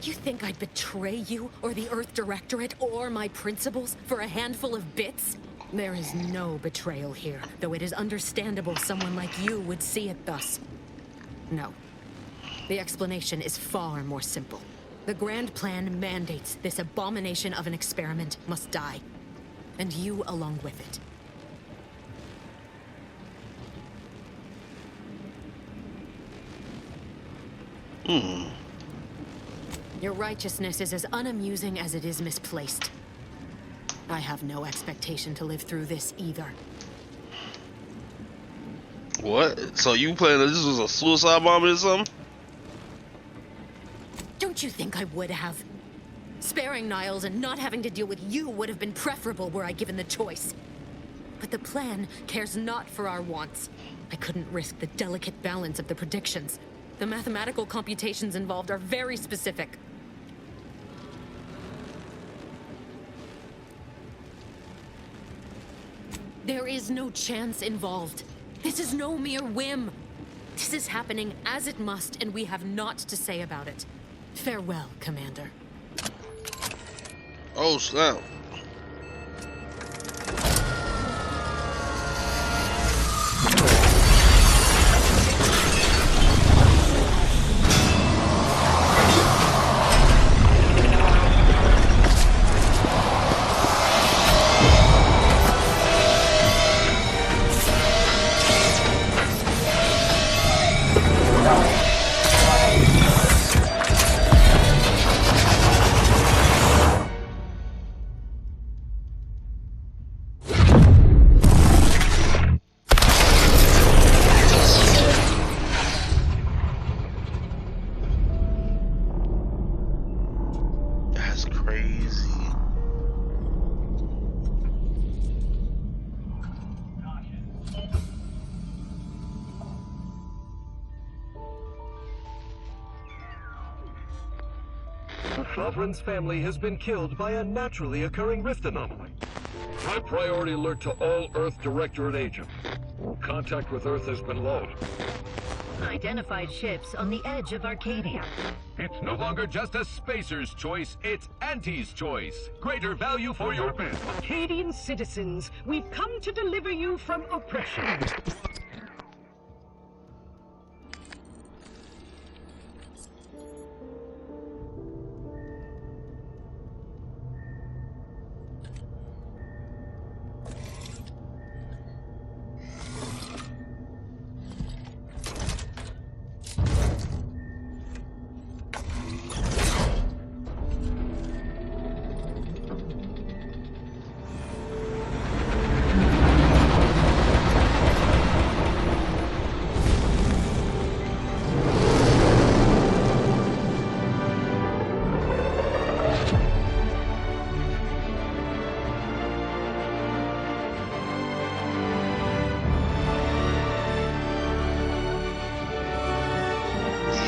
You think I'd betray you, or the Earth Directorate, or my principals for a handful of bits? There is no betrayal here, though it is understandable someone like you would see it thus. No. The explanation is far more simple. The Grand Plan mandates this abomination of an experiment must die. And you along with it. Your righteousness is as unamusing as it is misplaced. I have no expectation to live through this either. What? So you playing this was a suicide bomber or something? Don't you think I would have? Sparing Niles and not having to deal with you would have been preferable were I given the choice. But the plan cares not for our wants. I couldn't risk the delicate balance of the predictions. The mathematical computations involved are very specific. There is no chance involved. This is no mere whim. This is happening as it must, and we have naught to say about it. Farewell, Commander. Oh, snap. That's crazy. The Sovereign's family has been killed by a naturally occurring rift anomaly. High priority alert to all Earth Directorate agents. Contact with Earth has been low. Identified ships on the edge of Arcadia. It's no longer just a spacer's choice, it's Auntie's choice. Greater value for your men. Arcadian citizens, we've come to deliver you from oppression.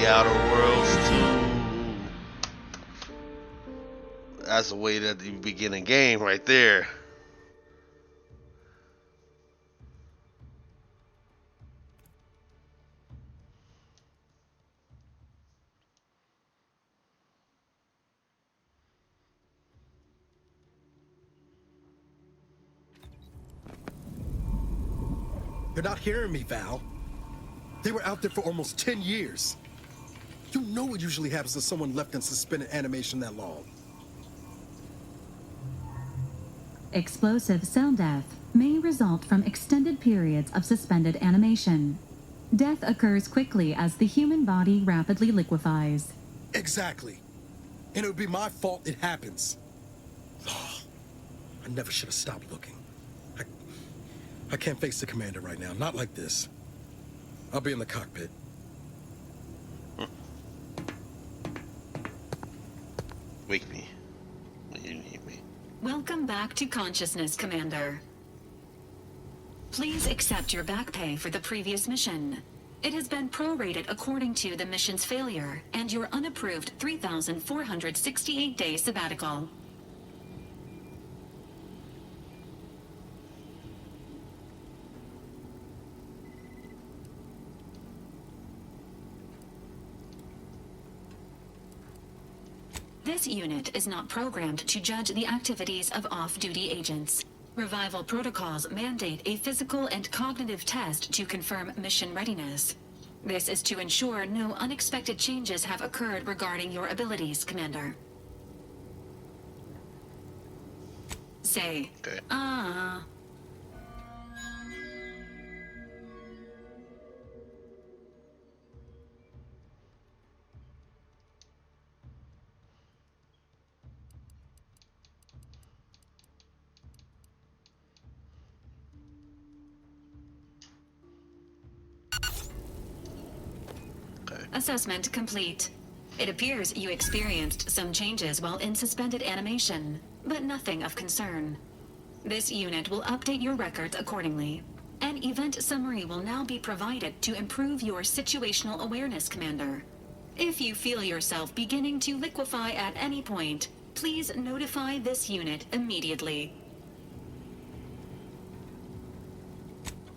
The Outer Worlds 2. That's the way that you begin a game right there. You're not hearing me, Val. They were out there for almost 10 years. You know what usually happens to someone left in suspended animation that long. Explosive cell death may result from extended periods of suspended animation. Death occurs quickly as the human body rapidly liquefies. Exactly. And it would be my fault it happens. Oh, I never should have stopped looking. I can't face the commander right now, not like this. I'll be in the cockpit. Wake me when you need me. Welcome back to consciousness, Commander. Please accept your back pay for the previous mission. It has been prorated according to the mission's failure and your unapproved 3,468-day sabbatical. This unit is not programmed to judge the activities of off-duty agents. Revival protocols mandate a physical and cognitive test to confirm mission readiness. This is to ensure no unexpected changes have occurred regarding your abilities, Commander. Say, okay. Assessment complete. It appears you experienced some changes while in suspended animation, but nothing of concern. This unit will update your records accordingly. An event summary will now be provided to improve your situational awareness, Commander. If you feel yourself beginning to liquefy at any point, please notify this unit immediately.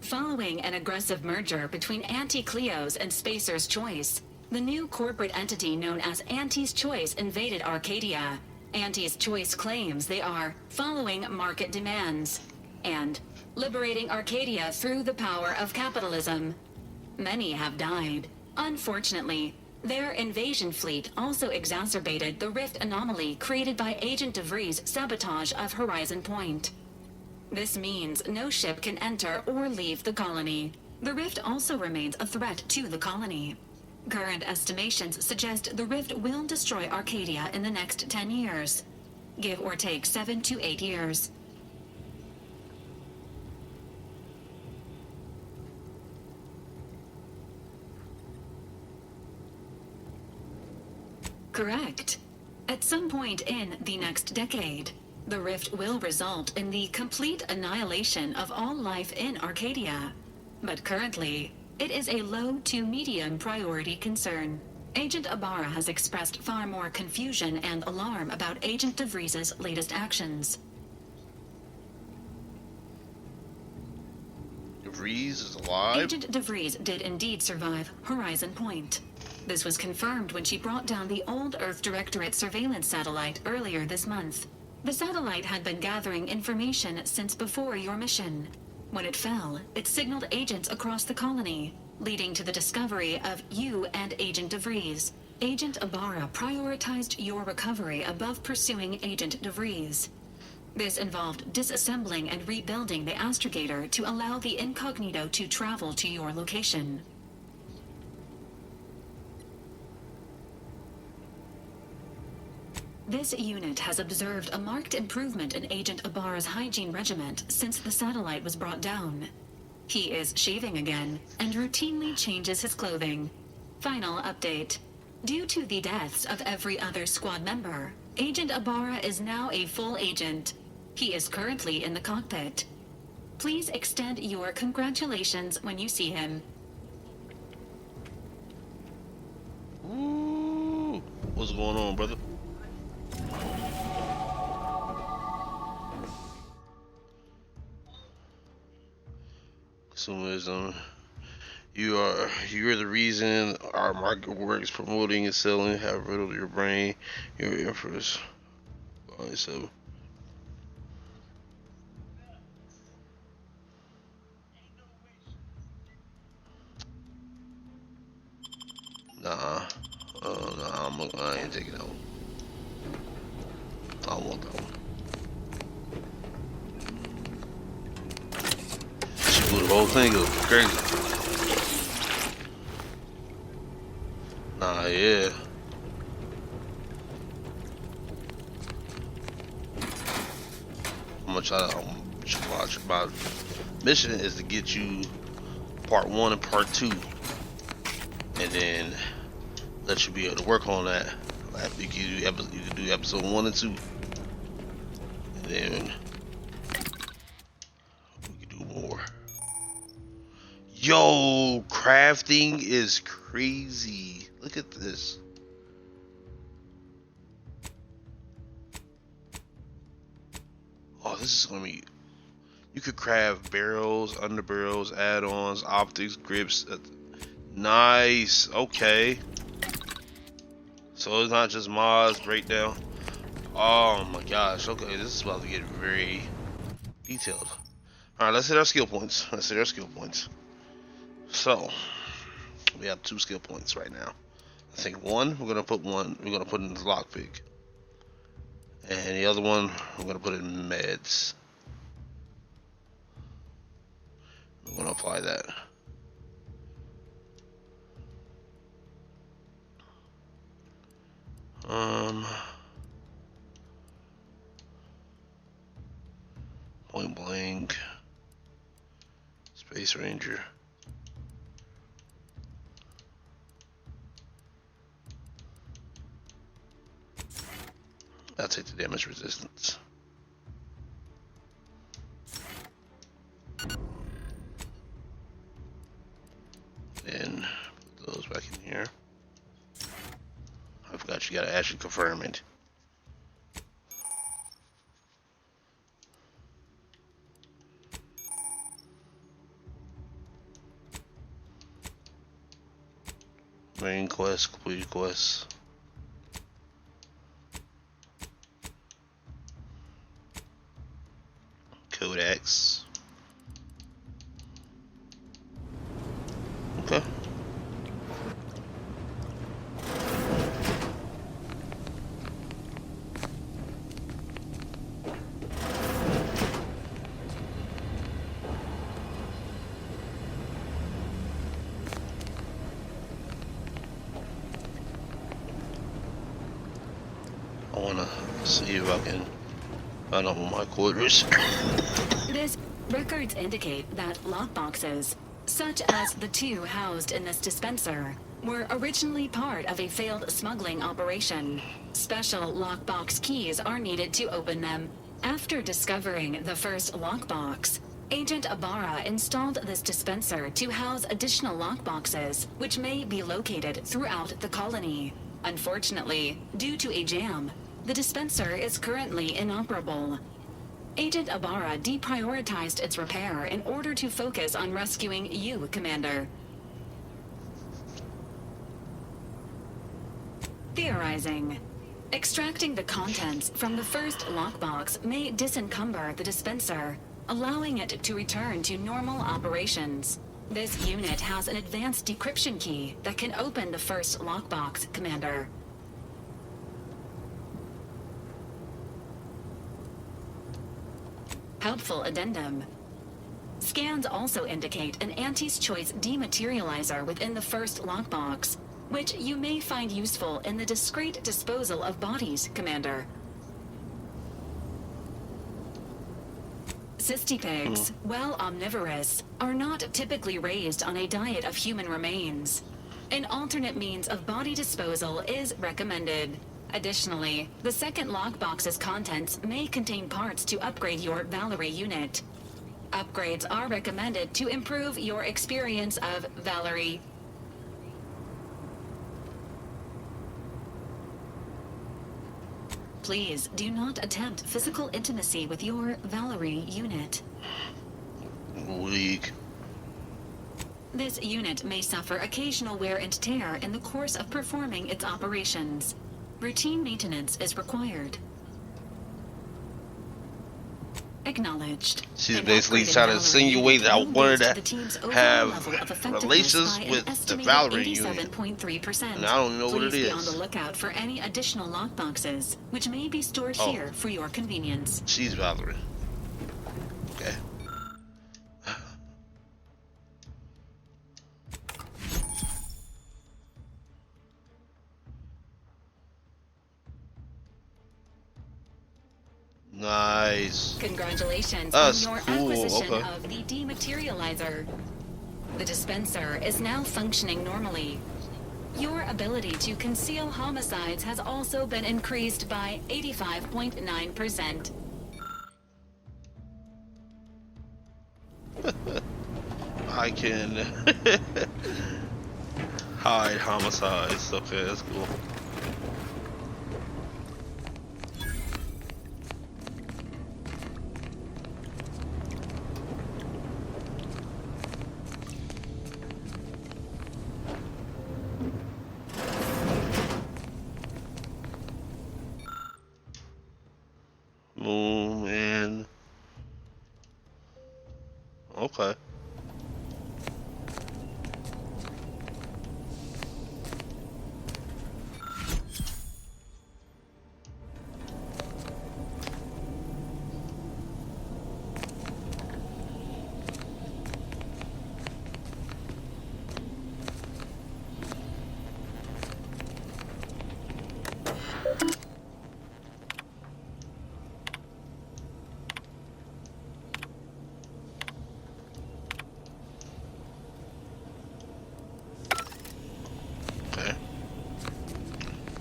Following an aggressive merger between Anti-Cleos and Spacer's Choice, the new corporate entity known as Anti's Choice invaded Arcadia. Anti's Choice claims they are following market demands and liberating Arcadia through the power of capitalism. Many have died. Unfortunately, their invasion fleet also exacerbated the rift anomaly created by Agent DeVries' sabotage of Horizon Point. This means no ship can enter or leave the colony. The rift also remains a threat to the colony. Current estimations suggest the rift will destroy Arcadia in the next 10 years. Give or take 7 to 8 years. Correct. At some point in the next decade, the rift will result in the complete annihilation of all life in Arcadia. But currently, it is a low to medium priority concern. Agent Ibarra has expressed far more confusion and alarm about Agent DeVries' latest actions. DeVries is alive? Agent DeVries did indeed survive Horizon Point. This was confirmed when she brought down the old Earth Directorate surveillance satellite earlier this month. The satellite had been gathering information since before your mission. When it fell, it signaled agents across the colony, leading to the discovery of you and Agent DeVries. Agent Ibarra prioritized your recovery above pursuing Agent DeVries. This involved disassembling and rebuilding the astrogator to allow the incognito to travel to your location. This unit has observed a marked improvement in Agent Ibarra's hygiene regimen since the satellite was brought down. He is shaving again and routinely changes his clothing. Final update. Due to the deaths of every other squad member, Agent Ibarra is now a full agent. He is currently in the cockpit. Please extend your congratulations when you see him. Ooh, what's going on, brother? Consumerism. You're the reason our market works, promoting and selling, have riddled your brain, your interest. So nah, I ain't taking that one. I don't want that one. She blew the whole thing up, crazy. Nah, yeah. I'm gonna try to watch. My mission is to get you part 1 and part 2, and then let you be able to work on that. After you can do episode 1 and 2, and then we can do more. Yo, crafting is crazy. Look at this. Oh, this is gonna be. You could craft barrels, underbarrels, add-ons, optics, grips. Nice. Okay. So it's not just mods, breakdown. Oh my gosh. Okay, this is about to get very detailed. All right, let's hit our skill points. So we have 2 skill points right now. I think one we're gonna put in the lockpick, and the other one we're gonna put in meds. We're gonna apply that. Point blank, Space Ranger. I'll take the damage resistance. Then put those back in here. I forgot you gotta actually confirm it. Main quest, complete quests. Codex. Okay. I wanna see if I can find out my quarters. This records indicate that lockboxes, such as the 2 housed in this dispenser, were originally part of a failed smuggling operation. Special lockbox keys are needed to open them. After discovering the first lockbox, Agent Ibarra installed this dispenser to house additional lockboxes, which may be located throughout the colony. Unfortunately, due to a jam, the dispenser is currently inoperable. Agent Ibarra deprioritized its repair in order to focus on rescuing you, Commander. Theorizing. Extracting the contents from the first lockbox may disencumber the dispenser, allowing it to return to normal operations. This unit has an advanced decryption key that can open the first lockbox, Commander. Helpful addendum. Scans also indicate an Anti's Choice dematerializer within the first lockbox, which you may find useful in the discreet disposal of bodies, Commander. Cystipegs, while omnivorous, are not typically raised on a diet of human remains. An alternate means of body disposal is recommended. Additionally, the second lockbox's contents may contain parts to upgrade your Valerie unit. Upgrades are recommended to improve your experience of Valerie. Please do not attempt physical intimacy with your Valerie unit. Weak. This unit may suffer occasional wear and tear in the course of performing its operations. Routine maintenance is required. Acknowledged. She's basically trying to insinuate that I wanted to have relations with the Valerie unit. And I don't know what it Please be on is. the lookout for any additional lockboxes, which may be stored here for your convenience. She's Valerie. Okay. Nice. Congratulations That's on your cool. acquisition Okay. of the dematerializer. The dispenser is now functioning normally. Your ability to conceal homicides has also been increased by 85.9%. I can hide homicides. Okay, that's cool. Man. Okay.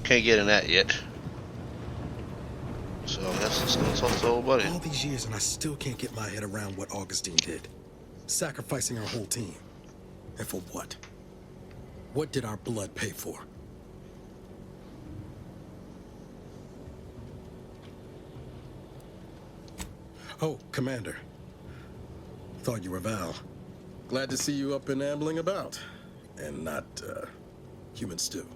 Can't get in that yet. So I guess let's go talk to old buddy. All these years and I still can't get my head around what Augustine did. Sacrificing our whole team. And for what? What did our blood pay for? Oh, Commander. Thought you were Val. Glad to see you up and ambling about. And not, human stew.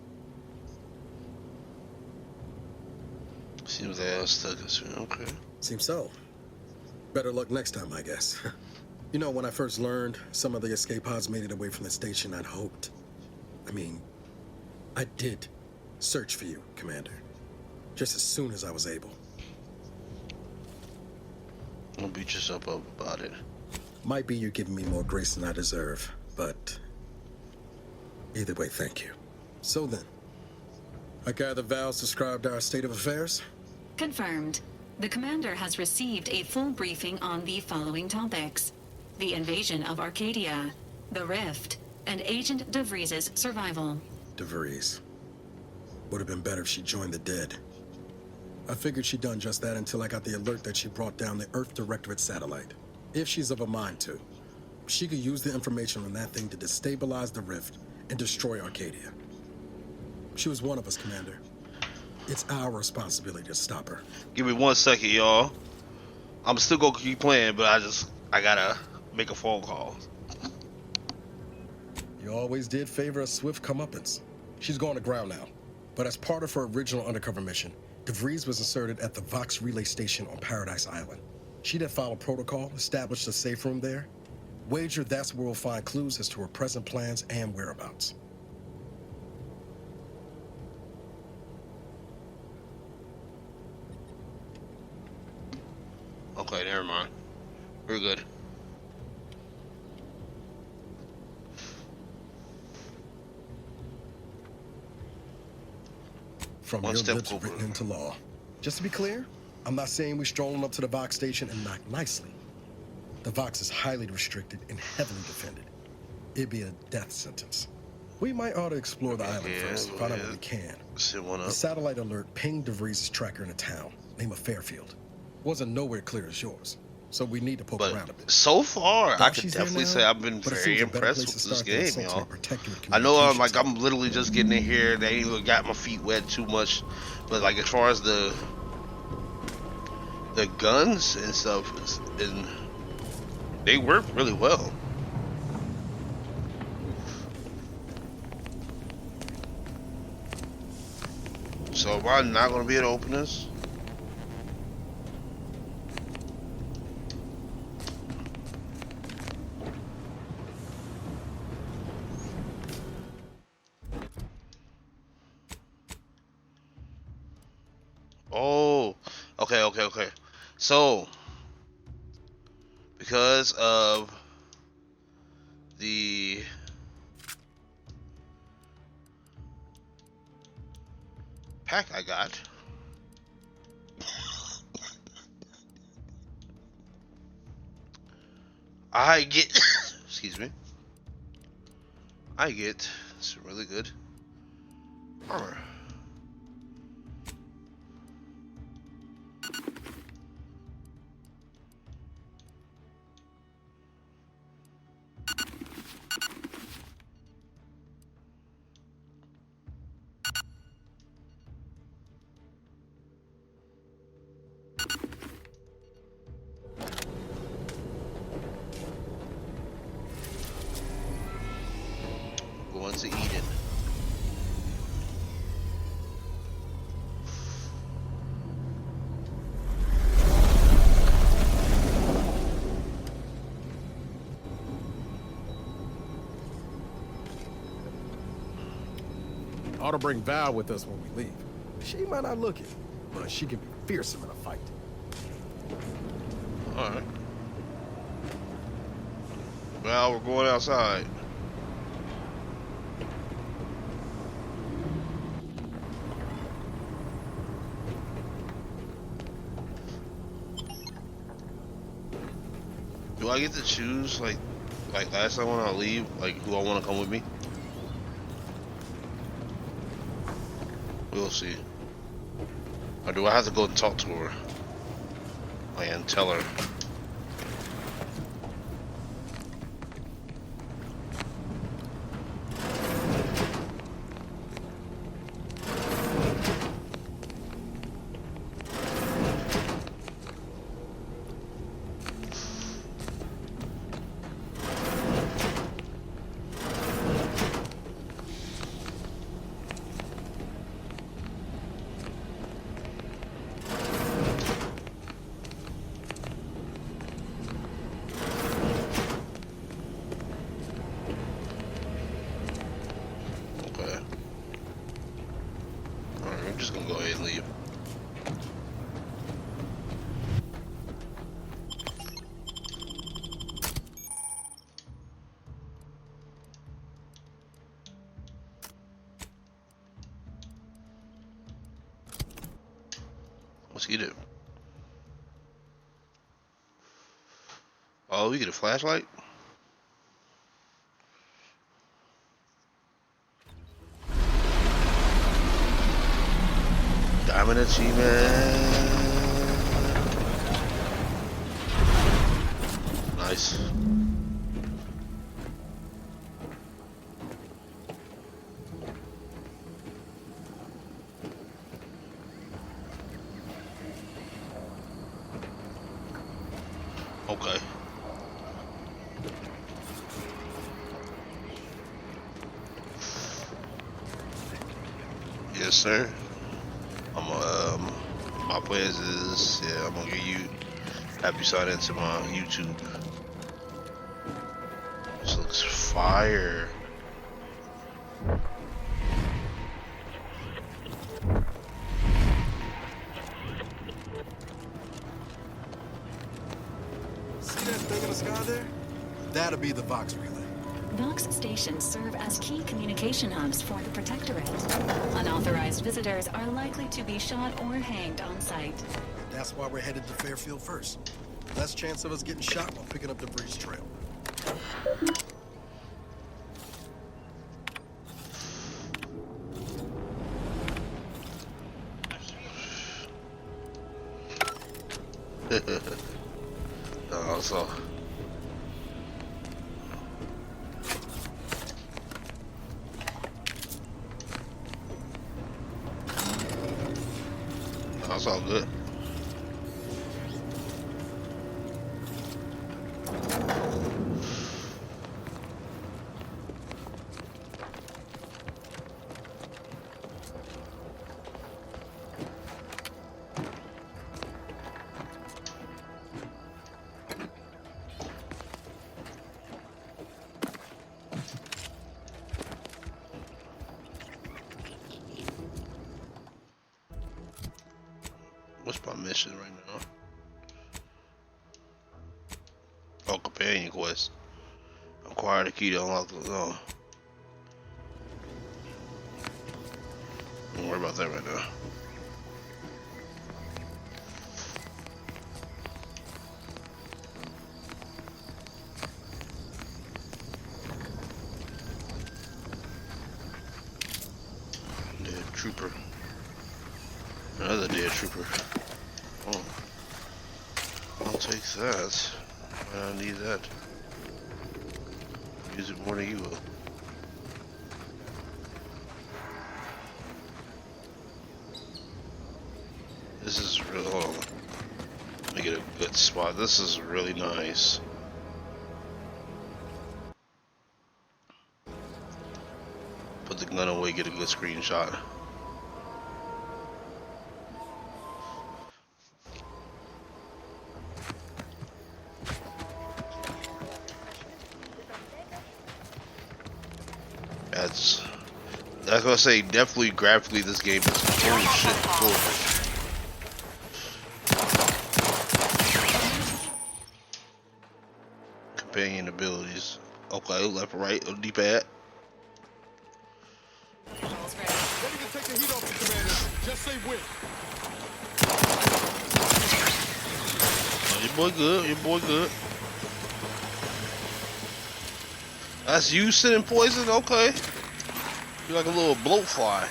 Seems like I was stuck this way. Okay. Seems so. Better luck next time, I guess. You know, when I first learned some of the escape pods made it away from the station, I'd hoped. I did search for you, Commander. Just as soon as I was able. Don't beat yourself up about it. Might be you giving me more grace than I deserve, but either way, thank you. So then, I gather Val's described our state of affairs? Confirmed. The commander has received a full briefing on the following topics: the invasion of Arcadia, the Rift, and Agent DeVries' survival. DeVries. Would have been better if she joined the dead. I figured she'd done just that until I got the alert that she brought down the Earth Directorate satellite. If she's of a mind to, she could use the information on that thing to destabilize the Rift and destroy Arcadia. She was one of us, Commander. It's our responsibility to stop her. Give me 1 second, y'all. I'm still gonna keep playing, but I gotta make a phone call. You always did favor a swift comeuppance. She's going to ground now. But as part of her original undercover mission, DeVries was inserted at the Vox relay station on Paradise Island. She'd have followed protocol, established a safe room there. Wager that's where we'll find clues as to her present plans and whereabouts. Okay, never mind. We're good. From One your step lips over. written into law. Just to be clear, I'm not saying we strolling up to the Vox station and knock nicely. The Vox is highly restricted and heavily defended. It'd be a death sentence. We might ought to explore the island first, find out what we can. Sit one up. The satellite alert pinged DeVries' tracker in a town, name of Fairfield. Wasn't nowhere clear as yours, so we need to poke around a bit. So far, I Doubt could she's there definitely now, say I've been but it very seems a better impressed place with to this start than game, assaulting y'all. a protectorate I know communications I'm literally just getting in here. They ain't even got my feet wet too much, but like as far as the the guns and stuff, and they work really well. So am I not gonna be able to open this? Oh, okay. So, because of the pack I got, I get, excuse me, I get some really good armor. Going to Eden. Ought to bring Val with us when we leave. She might not look it, but she can be fearsome in a fight. Alright. Well, we're going outside. Do I get to choose, like last time when I leave, like who I want to come with me? We'll see. Or do I have to go and talk to her? And tell her. I'm just gonna go ahead and leave. What's he do? Oh, we get a flashlight? Diamond achievement. Nice. Okay. Yes, sir. My plans is, I'm gonna get you, have you sign into my YouTube. This looks fire. See that thing in the sky there? That'll be the Vox relay. Vox stations serve as key communication hubs for the Protectorate. Unauthorized visitors are likely to be shot or hanged on sight. That's why we're headed to Fairfield first. Less chance of us getting shot while picking up the Breeze Trail. No, so. That's all good. my mission right now? Oh, companion quest. Acquire the key to unlock the zone. Don't worry about that right now. Dead trooper. Another dead trooper. Oh. I'll take that. I need that. Use it more than you will. This is really, hold on. Let me get a good spot. This is really nice. Put the gun away, get a good screenshot. That's gonna say definitely graphically this game is full of shit full. Companion abilities. Okay, left or right on D-pad. Ready to take the heat off the commander. Just say when. Oh, your boy good, your boy good. That's you sending poison? Okay. You're like a little bloatfly.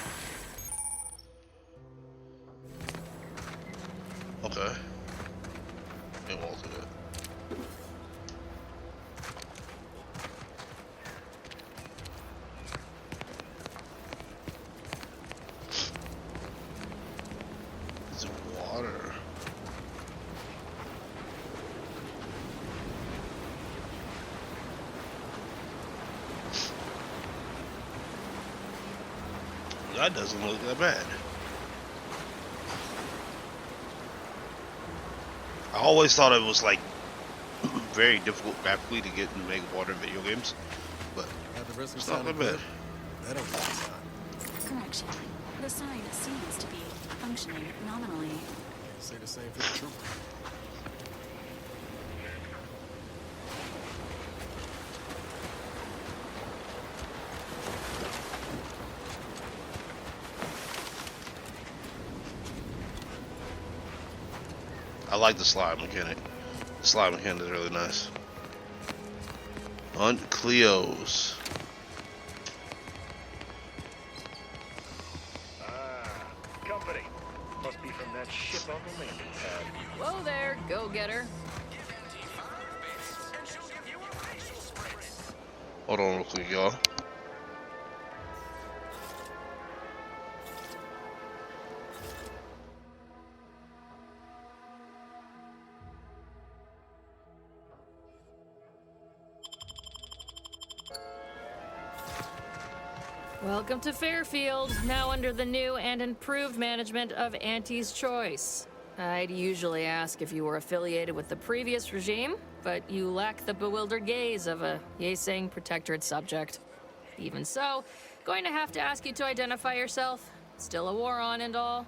Okay. It won't do that. It's water. That doesn't look that bad. I always thought it was like very difficult graphically to get and make water in video games, but it's not that bad. That don't make sense. Correction. The sign seems to be functioning nominally. Say the same for the trooper. I like the slide mechanic. The slide mechanic is really nice. Hunt Cleos. Company. Must be from that ship on the landing pad. Whoa there, go-getter. Hold on real quick, y'all. Welcome to Fairfield, now under the new and improved management of Auntie's Choice. I'd usually ask if you were affiliated with the previous regime, but you lack the bewildered gaze of a Yeseng protectorate subject. Even so, going to have to ask you to identify yourself. Still a war on and all.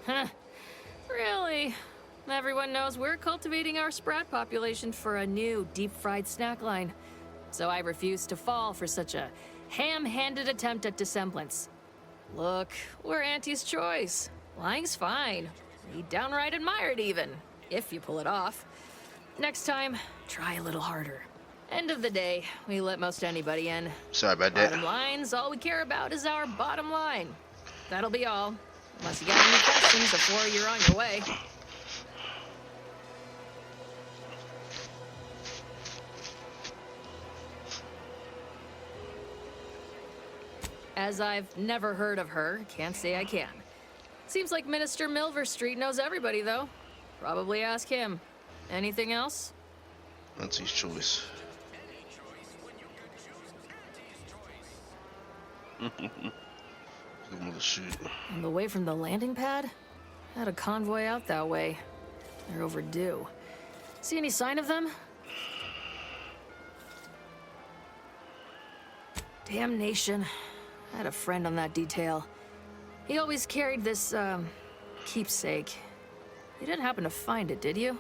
Huh. Really? Everyone knows we're cultivating our sprat population for a new deep-fried snack line. So I refuse to fall for such a ham-handed attempt at dissemblance. Look, we're Auntie's Choice. Lying's fine. We downright admire it even, if you pull it off. Next time, try a little harder. End of the day, we let most anybody in. Sorry about that. Bottom lines, all we care about is our bottom line. That'll be all. Unless you got any questions before you're on your way. As I've never heard of her, can't say I can. Seems like Minister Milverstreet knows everybody, though. Probably ask him. Anything else? That's his choice. Give him the shoot. And away from the landing pad? Had a convoy out that way. They're overdue. See any sign of them? Damnation. I had a friend on that detail. He always carried this, keepsake. You didn't happen to find it, did you?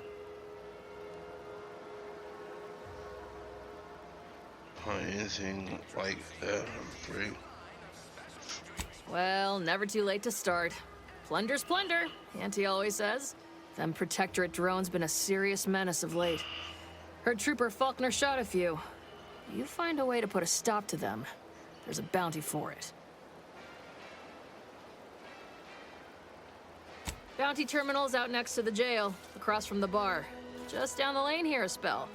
Anything like that, I'm afraid. Well, never too late to start. Plunder's plunder, Auntie always says. Them Protectorate drones been a serious menace of late. Heard Trooper Faulkner shot a few. You find a way to put a stop to them, there's a bounty for it. Bounty terminal's out next to the jail, across from the bar. Just down the lane here a spell.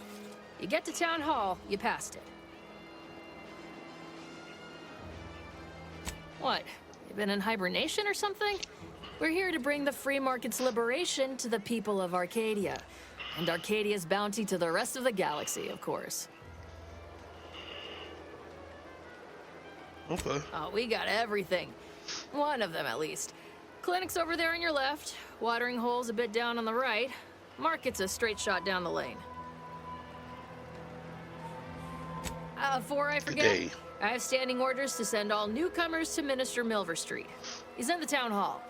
You get to Town Hall, you passed it. What? You been in hibernation or something? We're here to bring the free market's liberation to the people of Arcadia. And Arcadia's bounty to the rest of the galaxy, of course. Okay. Oh, we got everything. One of them, at least. Clinic's over there on your left. Watering hole's a bit down on the right. Market's a straight shot down the lane. Before I forget, I have standing orders to send all newcomers to Minister Milver Street. He's in the town hall.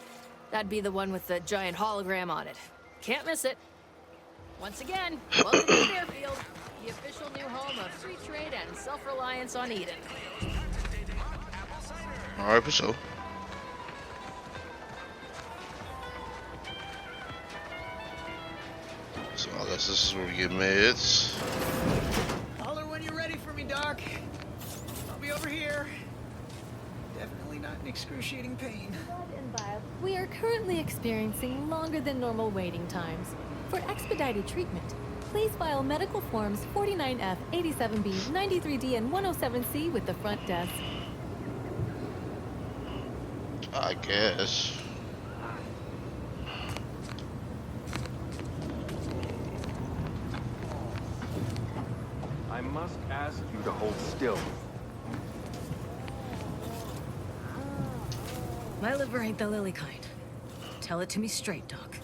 That'd be the one with the giant hologram on it. Can't miss it. Once again, welcome to Fairfield, the official new home of free trade and self-reliance on Eden. Alright, for sure. So I guess this is where we get meds. Holler when you're ready for me, Doc. I'll be over here. Definitely not in excruciating pain. We are currently experiencing longer than normal waiting times. For expedited treatment, please file medical forms 49F, 87B, 93D, and 107C with the front desk. I guess. I must ask you to hold still. My liver ain't the lily kind. Tell it to me straight, Doc.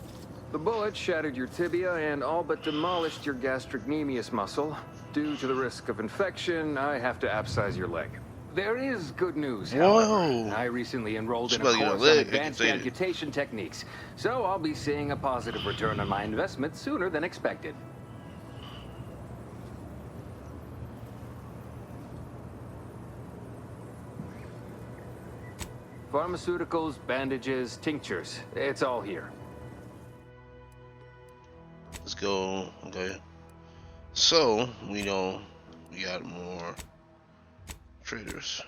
The bullet shattered your tibia and all but demolished your gastrocnemius muscle. Due to the risk of infection, I have to abscise your leg. There is good news, however. I recently enrolled in a course on advanced amputation techniques, so I'll be seeing a positive return on my investment sooner than expected. Pharmaceuticals, bandages, tinctures. It's all here. Let's go. Okay. So, we got more traders.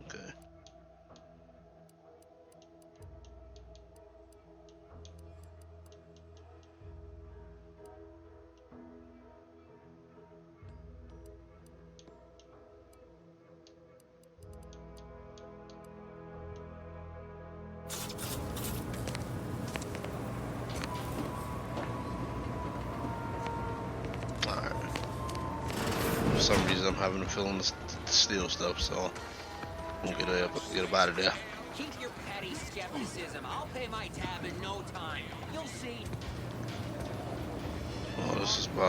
Okay. For some reason, I'm having a feeling to steal stuff, so I'm gonna get up out of there. Keep your petty skepticism. I'll pay my tab in no time. You'll see. Oh, this is my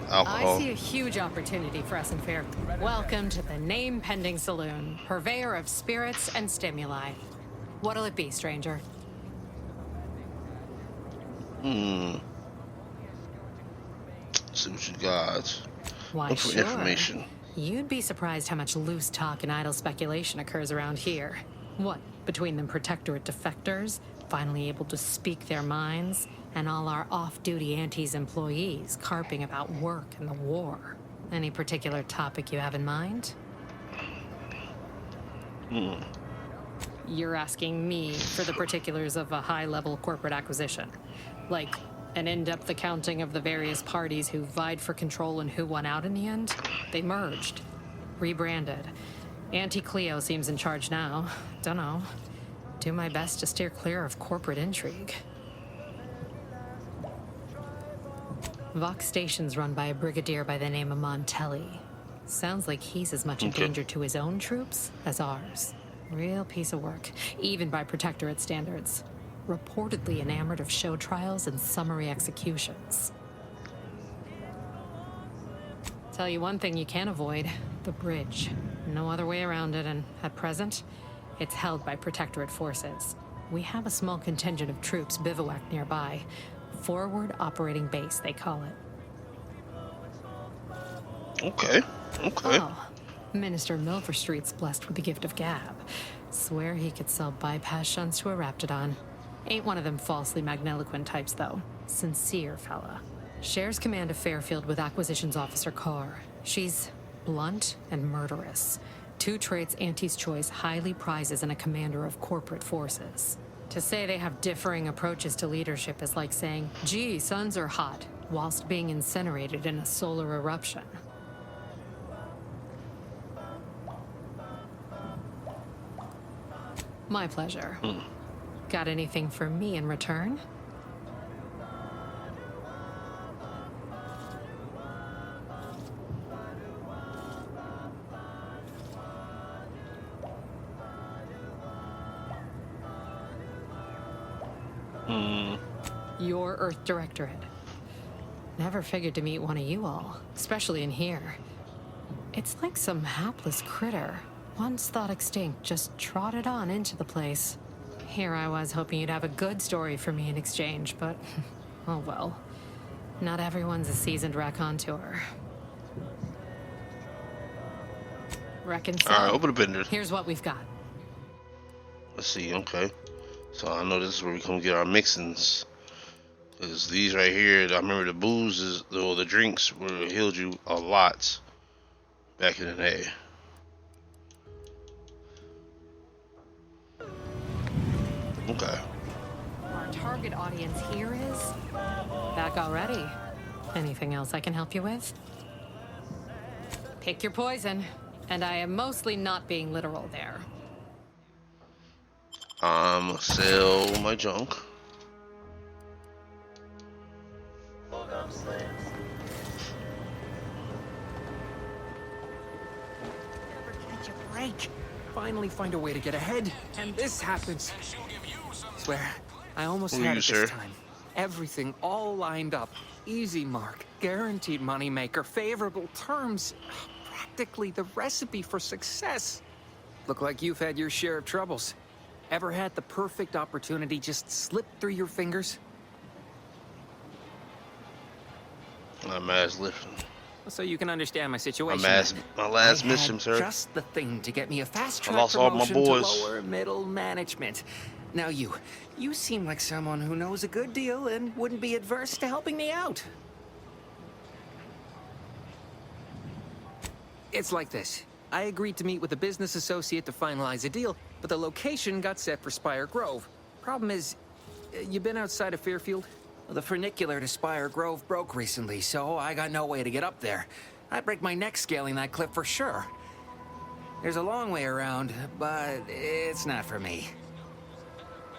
alcohol. I see a huge opportunity for us in Fairfield. Welcome to the name-pending saloon, purveyor of spirits and stimuli. What'll it be, stranger? See what you got. Why, Look for sure. information. You'd be surprised how much loose talk and idle speculation occurs around here. What, between the Protectorate defectors, finally able to speak their minds, and all our off-duty Auntie's employees carping about work and the war? Any particular topic you have in mind? You're asking me for the particulars of a high-level corporate acquisition. Like an in-depth accounting of the various parties who vied for control and who won out in the end? They merged, rebranded. Auntie Cleo seems in charge now. Dunno. Do my best to steer clear of corporate intrigue. Vox Station's run by a brigadier by the name of Montelli. Sounds like he's as much a danger to his own troops as ours. Real piece of work, even by Protectorate standards. reportedly enamored of show trials and summary executions. Tell you one thing you can't avoid, the bridge. No other way around it, and at present, it's held by Protectorate forces. We have a small contingent of troops bivouacked nearby. Forward Operating Base, they call it. Okay. Oh, Minister Milverstreet's blessed with the gift of gab. Swear he could sell bypass shunts to a Raptidon. Ain't one of them falsely magniloquent types, though. Sincere fella. Shares command of Fairfield with Acquisitions Officer Carr. She's blunt and murderous. Two traits Auntie's Choice highly prizes in a commander of corporate forces. To say they have differing approaches to leadership is like saying, gee, suns are hot, whilst being incinerated in a solar eruption. My pleasure. Got anything for me in return? Your Earth Directorate. Never figured to meet one of you all, especially in here. It's like some hapless critter, once thought extinct, just trotted on into the place. Here I was hoping you'd have a good story for me in exchange, but oh well. Not everyone's a seasoned raconteur. Reckon so. Alright, open the bender. Here's what we've got. Let's see, okay. So I know this is where we come get our mixins. Cause these right here, I remember the booze or the drinks healed you a lot back in the day. Okay. Our target audience here is back already. Anything else I can help you with? Pick your poison, and I am mostly not being literal there. Sell my junk. Catch a break. Finally find a way to get ahead, and this happens. Swear, I almost had it this time. Everything all lined up. Easy mark, guaranteed moneymaker, favorable terms. Practically the recipe for success. Look like you've had your share of troubles. Ever had the perfect opportunity just slip through your fingers? I'm ass lifting. So you can understand my situation. My last mission, sir. Just the thing to get me a fast track I lost all my promotion boys. to lower middle management. Now you seem like someone who knows a good deal and wouldn't be adverse to helping me out. It's like this. I agreed to meet with a business associate to finalize a deal, but the location got set for Spire Grove. Problem is, you been outside of Fairfield? The funicular to Spire Grove broke recently, so I got no way to get up there. I'd break my neck scaling that cliff for sure. There's a long way around, but it's not for me.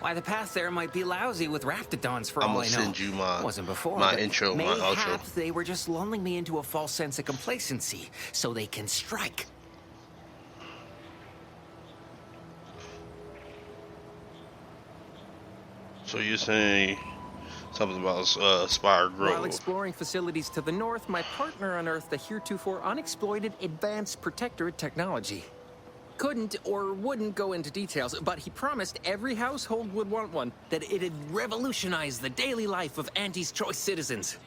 Why, the path there might be lousy with Raptidons for all I know. I'm gonna send you Wasn't before, my but intro, my outro. Mayhaps they were just lulling me into a false sense of complacency, so they can strike. So you're saying something about Spire Grove? While exploring facilities to the north, my partner unearthed a heretofore unexploited advanced protectorate technology. Couldn't or wouldn't go into details, but he promised every household would want one, that it'd revolutionize the daily life of Auntie's Choice citizens.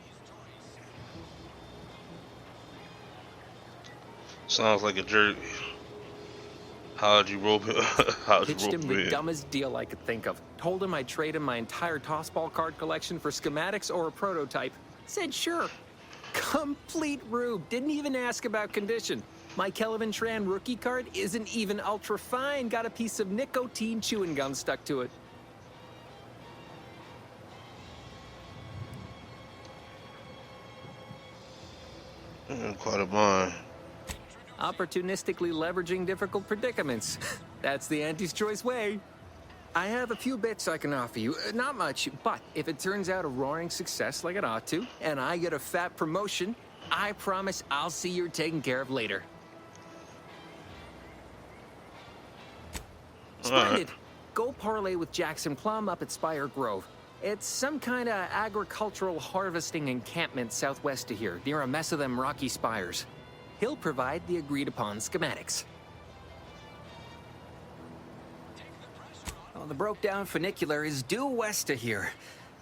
Sounds like a jerk. How'd you rope him? Pitched him the dumbest deal I could think of. Told him I'd trade him my entire tossball card collection for schematics or a prototype. Said sure. Complete rube. Didn't even ask about condition. My Kelvin Tran rookie card isn't even ultra fine. Got a piece of nicotine chewing gum stuck to it. Quite a mind. Opportunistically leveraging difficult predicaments. That's the Auntie's Choice way. I have a few bits I can offer you. Not much, but if it turns out a roaring success like it ought to, and I get a fat promotion, I promise I'll see you're taken care of later. Splendid. go parlay with Jackson Plum up at Spire Grove. It's some kind of agricultural harvesting encampment southwest of here, near a mess of them rocky spires. He'll provide the agreed-upon schematics. Well, the broke-down funicular is due west of here.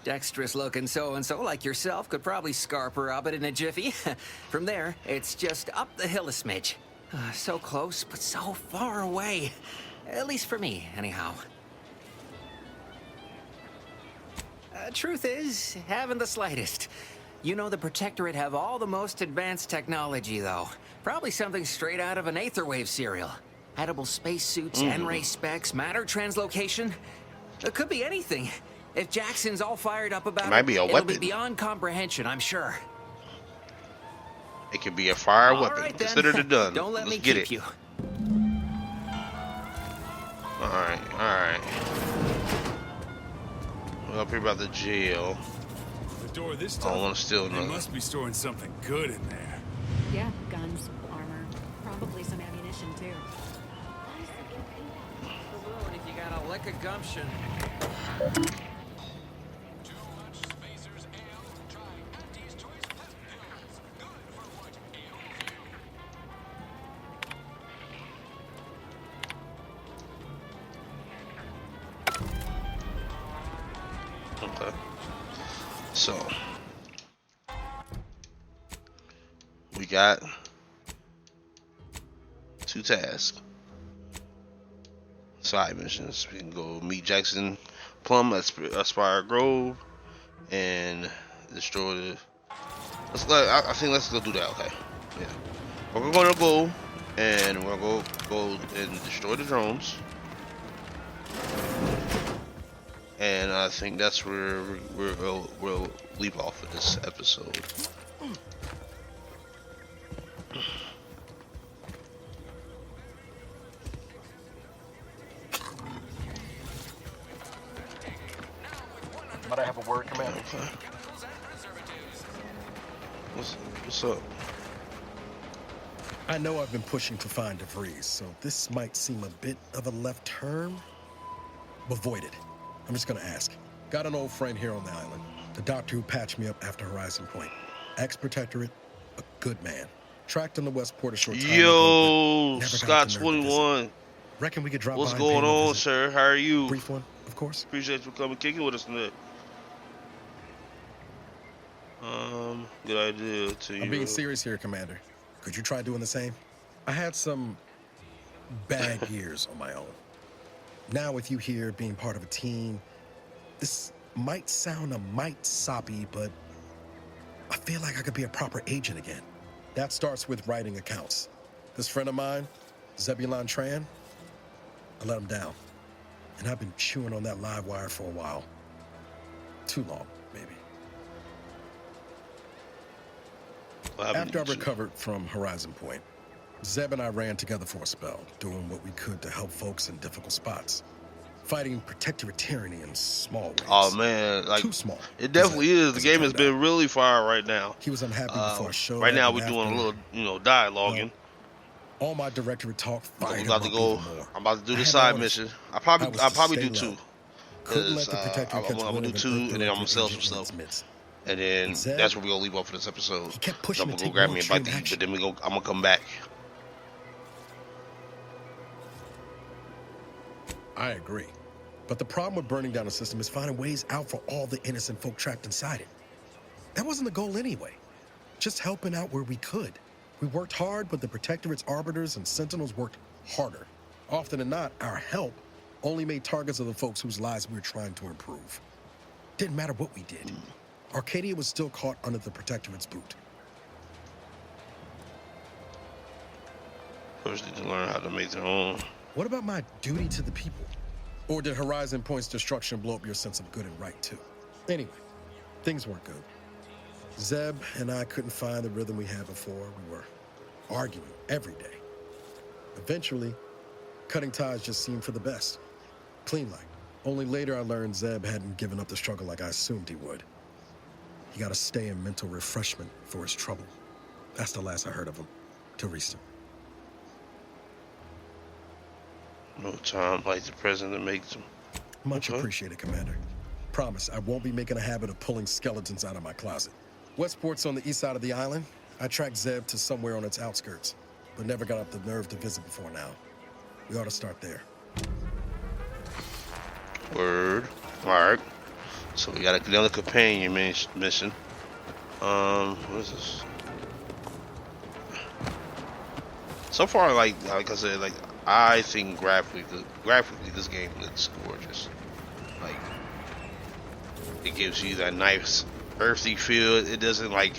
Dexterous-looking so-and-so like yourself could probably scarper up it in a jiffy. From there, it's just up the hill a smidge. So close, but so far away. At least for me, anyhow. Truth is, haven't the slightest. You know the Protectorate have all the most advanced technology, though. Probably something straight out of an Aetherwave serial. Edible spacesuits, N-ray specs, matter translocation. It could be anything. If Jackson's all fired up about might be a it'll weapon. be beyond comprehension, I'm sure. It could be a fire All weapon. right, then. Consider it done. Don't let Let's me get keep it. you. Alright, alright. We're up here about the jail. The door this I time. don't want to steal They nothing. must be storing something good in there. Yeah, guns, armor, probably some ammunition too. If you got a lick of gumption. Okay. So we got 2 tasks. Side missions. We can go meet Jackson Plum at Spire Grove and destroy the. I think let's go do that. Okay. Yeah. We're gonna go and we're gonna go and destroy the drones. And I think that's where we'll leave off of this episode. Might I have a word, Commander? Okay. What's up? I know I've been pushing to find DeVries, so this might seem a bit of a left turn. Avoid it. I'm just gonna ask. Got an old friend here on the island. The doctor who patched me up after Horizon Point. Ex-Protectorate, a good man. Tracked on the Westport a short time Yo, ago, Scott 21. Reckon we could drop What's by and pay going him a on, visit. sir? How are you? Brief one, of course. Appreciate you coming kicking with us tonight. Good idea to you. I'm being serious here, Commander. Could you try doing the same? I had some bad years on my own. Now with you here being part of a team, this might sound a mite soppy, but I feel like I could be a proper agent again. That starts with writing accounts. This friend of mine, Zebulon Tran, I let him down. And I've been chewing on that live wire for a while. Too long, maybe. After I recovered from Horizon Point, Zeb and I ran together for a spell, doing what we could to help folks in difficult spots. Fighting Protectorate tyranny in small ways. Oh man, like too small. It definitely is. The game has been really fire right now. He was unhappy before I showed Right up now and we're doing a after- little, dialoguing. All my Directorate talk fired I'm about to him go. up even more. I'm about to do I the had side orders. mission. I'll I probably was to do stay 2. low. Couldn't let Because the Protectorate I'm catch gonna wind do of an 2, and then I'm gonna Earth sell some Directorate stuff. agent Mitz. And then Zeb, that's where we're gonna leave off for this episode. He kept pushing I'm to gonna go take grab more me a bite to extreme eat, but then I'm gonna come back. I agree. But the problem with burning down a system is finding ways out for all the innocent folk trapped inside it. That wasn't the goal anyway. Just helping out where we could. We worked hard, but the Protectorate's Arbiters and Sentinels worked harder. Often than not, our help only made targets of the folks whose lives we were trying to improve. Didn't matter what we did. Arcadia was still caught under the Protectorate's boot. First, need to learn how to make their own. What about my duty to the people? Or did Horizon Point's destruction blow up your sense of good and right, too? Anyway, things weren't good. Zeb and I couldn't find the rhythm we had before. We were arguing every day. Eventually, cutting ties just seemed for the best. Clean like. Only later I learned Zeb hadn't given up the struggle like I assumed he would. He got to stay in mental refreshment for his trouble. That's the last I heard of him. Till recent. No time like the present to make Much appreciated, Commander. Promise, I won't be making a habit of pulling skeletons out of my closet. Westport's on the east side of the island. I tracked Zeb to somewhere on its outskirts, but never got up the nerve to visit before now. We ought to start there. Word. Alright. So we got another companion mission. What is this? So far, like I said, like I think graphically this game looks gorgeous. Like it gives you that nice earthy feel. It doesn't like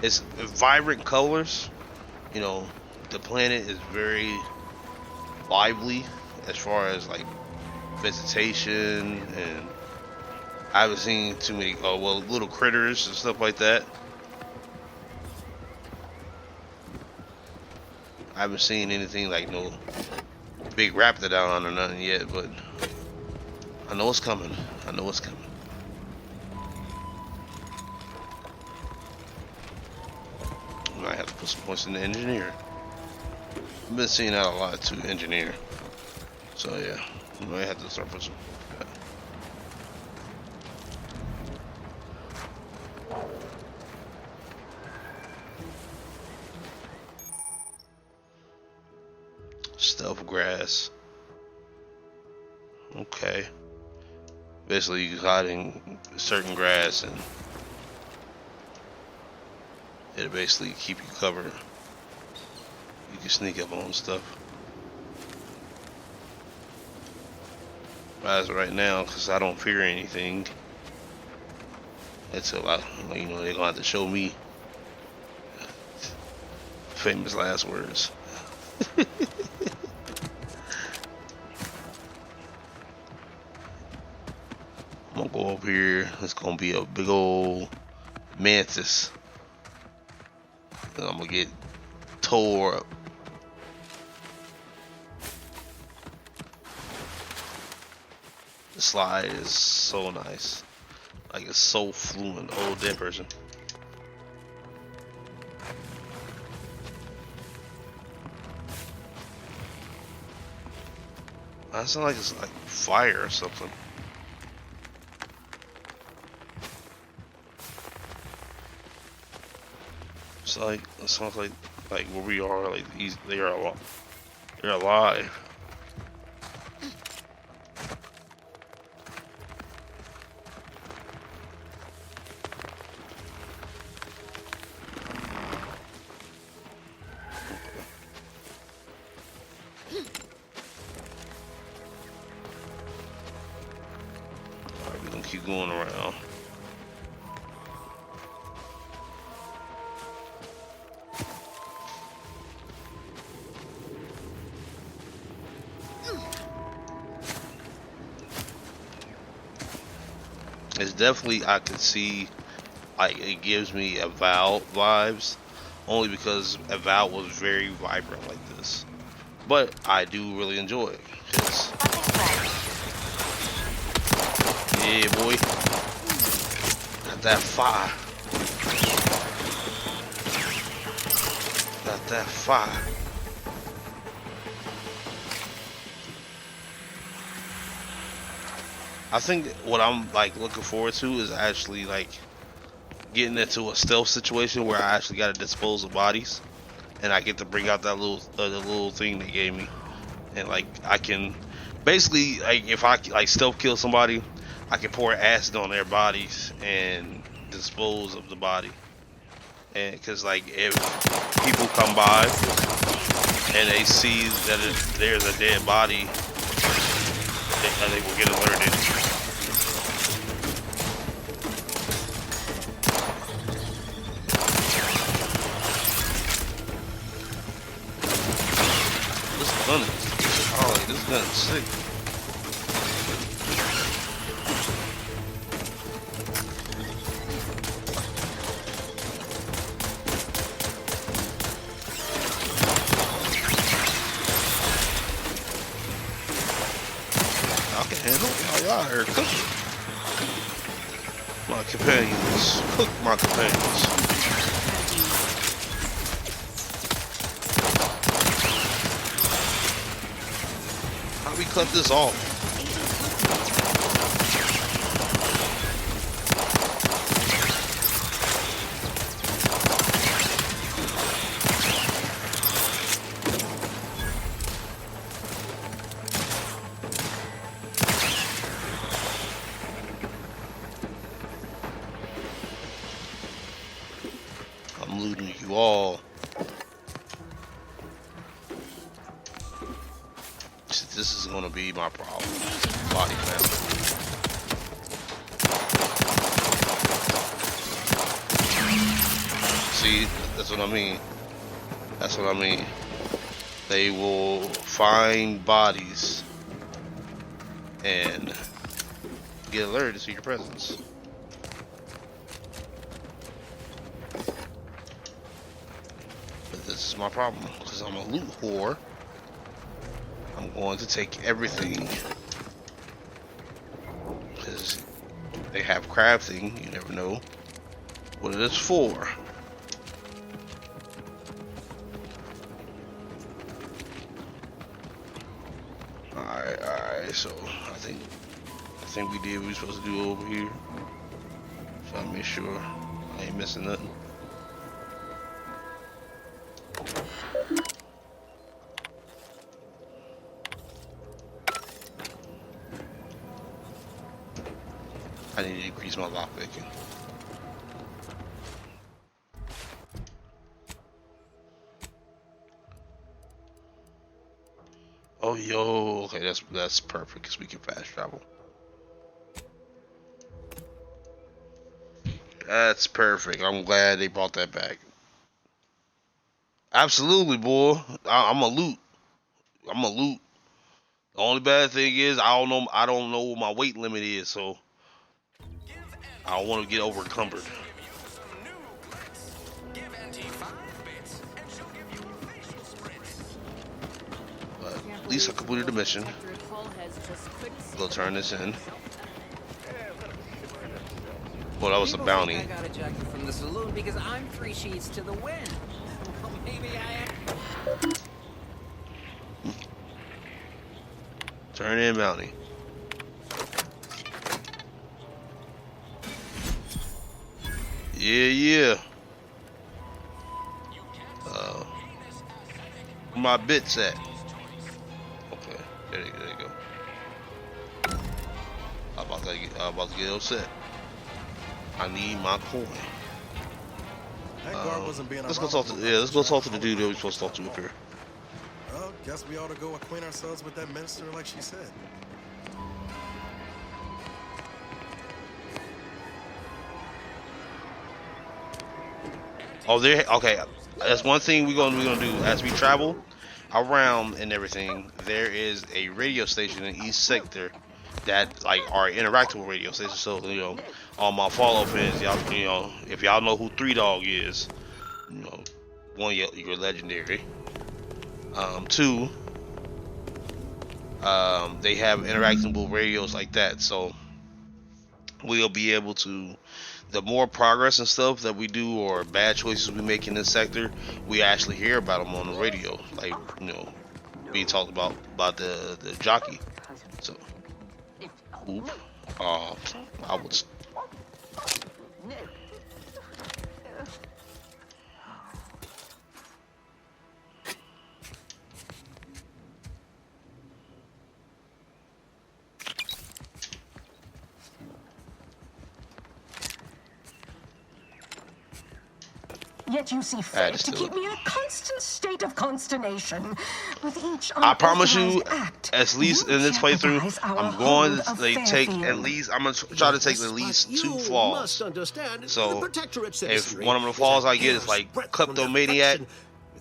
it's vibrant colors. You know, the planet is very lively as far as like vegetation, and I haven't seen too many little critters and stuff like that. I haven't seen anything like no big raptidon or nothing yet, but I know it's coming. I know it's coming. I might have to put some points in the engineer. I've been seeing that a lot too, engineer. So yeah, I might have to start putting some. Stealth grass. Okay. Basically, you hide in certain grass and it'll basically keep you covered. You can sneak up on stuff. As of right now, because I don't fear anything until they're gonna have to show me famous last words. I'm gonna go over here. It's gonna be a big old mantis. And I'm gonna get tore up. The slide is so nice. Like it's so fluent. Oh, dead person. I sound like it's like fire or something. It's like it sounds like where we are. Like they are alive. They're alive. Alright, we're gonna keep going around. It's definitely, I can see, like it gives me Avowed vibes, only because Avowed was very vibrant like this. But I do really enjoy it. Yeah, boy. Got that fire. Got that fire. I think what I'm like looking forward to is actually like getting into a stealth situation where I actually got to dispose of bodies, and I get to bring out that little the little thing they gave me, and like I can basically like if I like stealth kill somebody, I can pour acid on their bodies and dispose of the body. And because like if people come by and they see that there's a dead body, they will get alerted. This gun is, oh, this gun is sick. Y'all are cooking. My companions. Cook my companions. How do we cut this off? bodies. This is gonna be my problem. Body count. See, that's what I mean. That's what I mean. They will find bodies and get alerted to see your presence. But this is my problem, because I'm a loot whore. I'm going to take everything. Because they have crafting, you never know what it is for. Alright, so I think we did what we were supposed to do over here. Try to make sure I ain't missing nothing. I need to increase my lockpicking. Oh, yo, okay, that's perfect because we can fast travel. That's perfect. I'm glad they brought that back. Absolutely, boy. I'm a loot. I'm a loot. The only bad thing is I don't know what my weight limit is, so I don't want to get overcumbered. But at least I completed the mission. We'll turn this in. Well, that was a bounty. I got ejected from the saloon because I'm 3 sheets to the wind. Maybe I am. Turn in bounty. Yeah. Where my bits at? Okay, there you go. I'm about to get upset. I need my coin. Let's go talk to the dude that we're supposed to talk to up here. Well, guess we ought to go acquaint ourselves with that minister like she said. Oh, there. Okay, that's one thing we're gonna do as we travel around and everything. There is a radio station in each sector that like are interactive radio stations. So on my follow pins, y'all, if y'all know who 3 Dog is, one, you're legendary. 2, they have interactable radios like that, so we'll be able to. The more progress and stuff that we do, or bad choices we make in this sector, we actually hear about them on the radio, like being talked about the jockey. So, I was. Yet you see fit to keep me in a constant state of consternation. With each I promise you, act, at least in this playthrough, I'm going to take at least. I'm gonna try to take at least 2 flaws. So if one of the flaws I get is like kleptomaniac,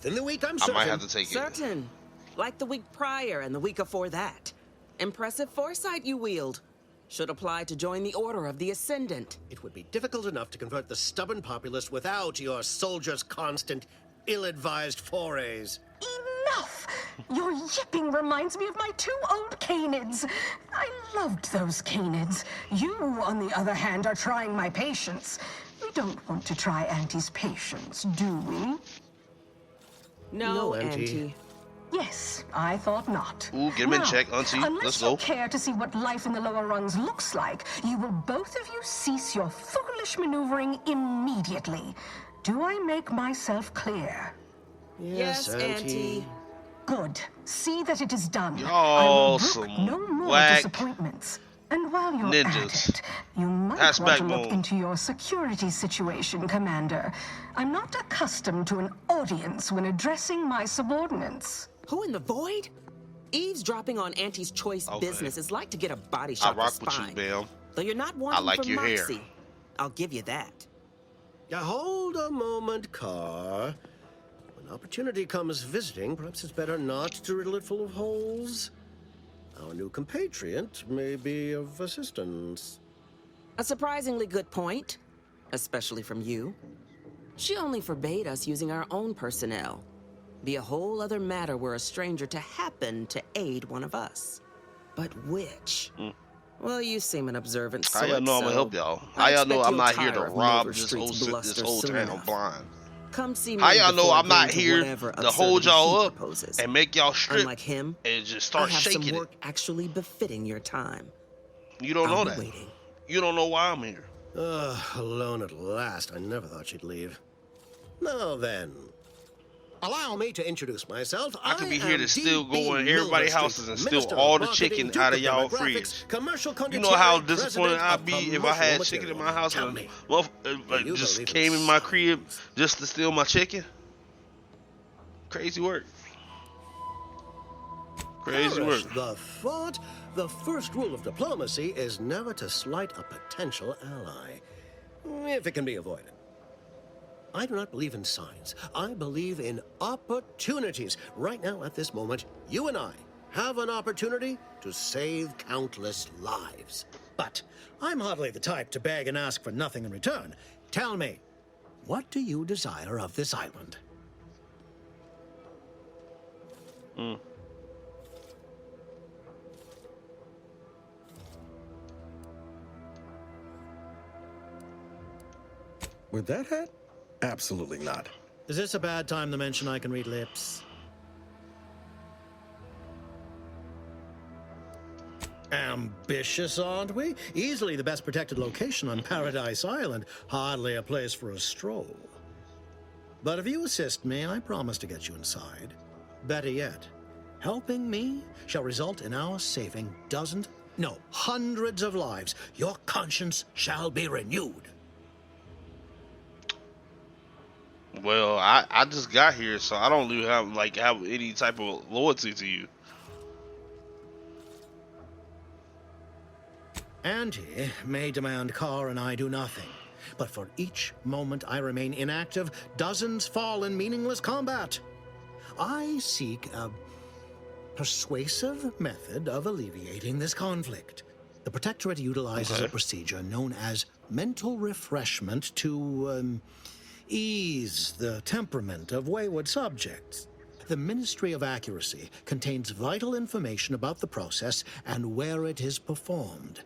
I might have to take it. Certain, like the week prior and the week before that. Impressive foresight you wield. Should apply to join the Order of the Ascendant. It would be difficult enough to convert the stubborn populace without your soldiers' constant, ill-advised forays. Enough! Your yipping reminds me of my 2 old canids. I loved those canids. You, on the other hand, are trying my patience. We don't want to try Auntie's patience, do we? No, Auntie. Yes, I thought not. Ooh, get him in check, Auntie. Let's go. Unless you care to see what life in the lower rungs looks like, you will both of you cease your foolish maneuvering immediately. Do I make myself clear? Yes, Auntie. Good. See that it is done. Y'all No more whack disappointments. And while you're ninjas. at it, you might want to look into your security situation, Commander. I'm not accustomed to an audience when addressing my subordinates. Who in the void? Eavesdropping on Auntie's choice Okay. business is like to get a body I shot rock for with spine. you, Bam. Though you're not wanting like for your hair. Moxie. I'll give you that. Now, hold a moment, Carr. When opportunity comes visiting, perhaps it's better not to riddle it full of holes. Our new compatriot may be of assistance. A surprisingly good point, especially from you. She only forbade us using our own personnel. Be a whole other matter were a stranger to happen to aid one of us. But which? Well, you seem an observant How sort, y'all know I'm gonna so help y'all? I How y'all know expect I'm you'll not here to tire of rob Nova this Street's whole bluster town soon blind? Come see me How y'all know before I'm not agreeing to here whatever to hold absurdity y'all he up proposes. and make y'all strip Unlike him, and just I start have shaking some it? work actually befitting your time. You don't I'll know be that. waiting. You don't know why I'm here. Alone at last. I never thought she'd leave. Now then, allow me to introduce myself. I could be here am to still D.B. go in everybody's Milner houses and Street, steal Minister all of the Marketing, chicken Duke out of of y'all Demographics, fridge. Commercial You know how condottieri, disappointed president I'd of be if I promotional had chicken in my house Tell and me, like, just came in my crib just to steal my chicken? Crazy work. Crazy perish work. the thought. The first rule of diplomacy is never to slight a potential ally, if it can be avoided. I do not believe in signs. I believe in opportunities. Right now, at this moment, you and I have an opportunity to save countless lives. But I'm hardly the type to beg and ask for nothing in return. Tell me, what do you desire of this island? With that hat? Absolutely not. Is this a bad time to mention I can read lips? Ambitious, aren't we? Easily the best protected location on Paradise Island. Hardly a place for a stroll. But if you assist me, I promise to get you inside. Better yet, helping me shall result in our saving dozens, no, hundreds of lives. Your conscience shall be renewed. Well, I just got here, so I don't really have any type of loyalty to you. Auntie may demand Carr and I do nothing, but for each moment I remain inactive, dozens fall in meaningless combat. I seek a persuasive method of alleviating this conflict. The Protectorate utilizes a procedure known as mental refreshment to ease the temperament of wayward subjects. The Ministry of Accuracy contains vital information about the process and where it is performed.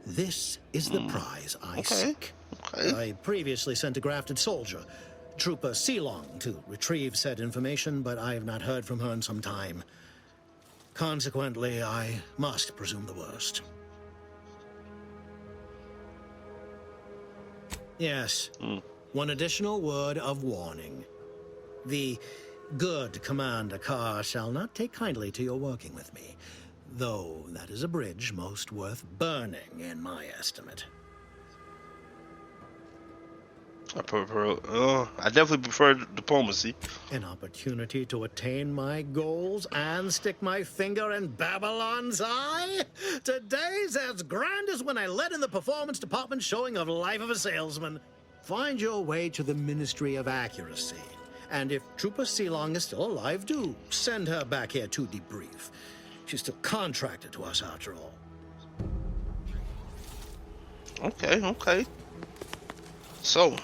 This is the prize I seek. I previously sent a grafted soldier, Trooper Sealong, to retrieve said information, but I have not heard from her in some time. Consequently, I must presume the worst. Yes. One additional word of warning. The good Commander Carr shall not take kindly to your working with me, though that is a bridge most worth burning in my estimate. I definitely prefer diplomacy. An opportunity to attain my goals and stick my finger in Babylon's eye? Today's as grand as when I led in the performance department showing of Life of a Salesman. Find your way to the Ministry of Accuracy. And if Trooper Sealong is still alive, do send her back here to debrief. She's still contracted to us after all. Okay. So,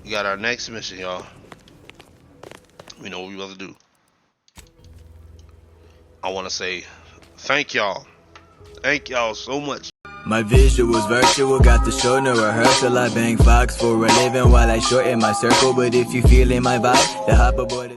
we got our next mission, y'all. We know what we about to do. I want to say thank y'all. Thank y'all so much. My visuals virtual, got the show, no rehearsal. I bang Fox for a living while I shorten my circle. But if you feeling my vibe, then hop aboard.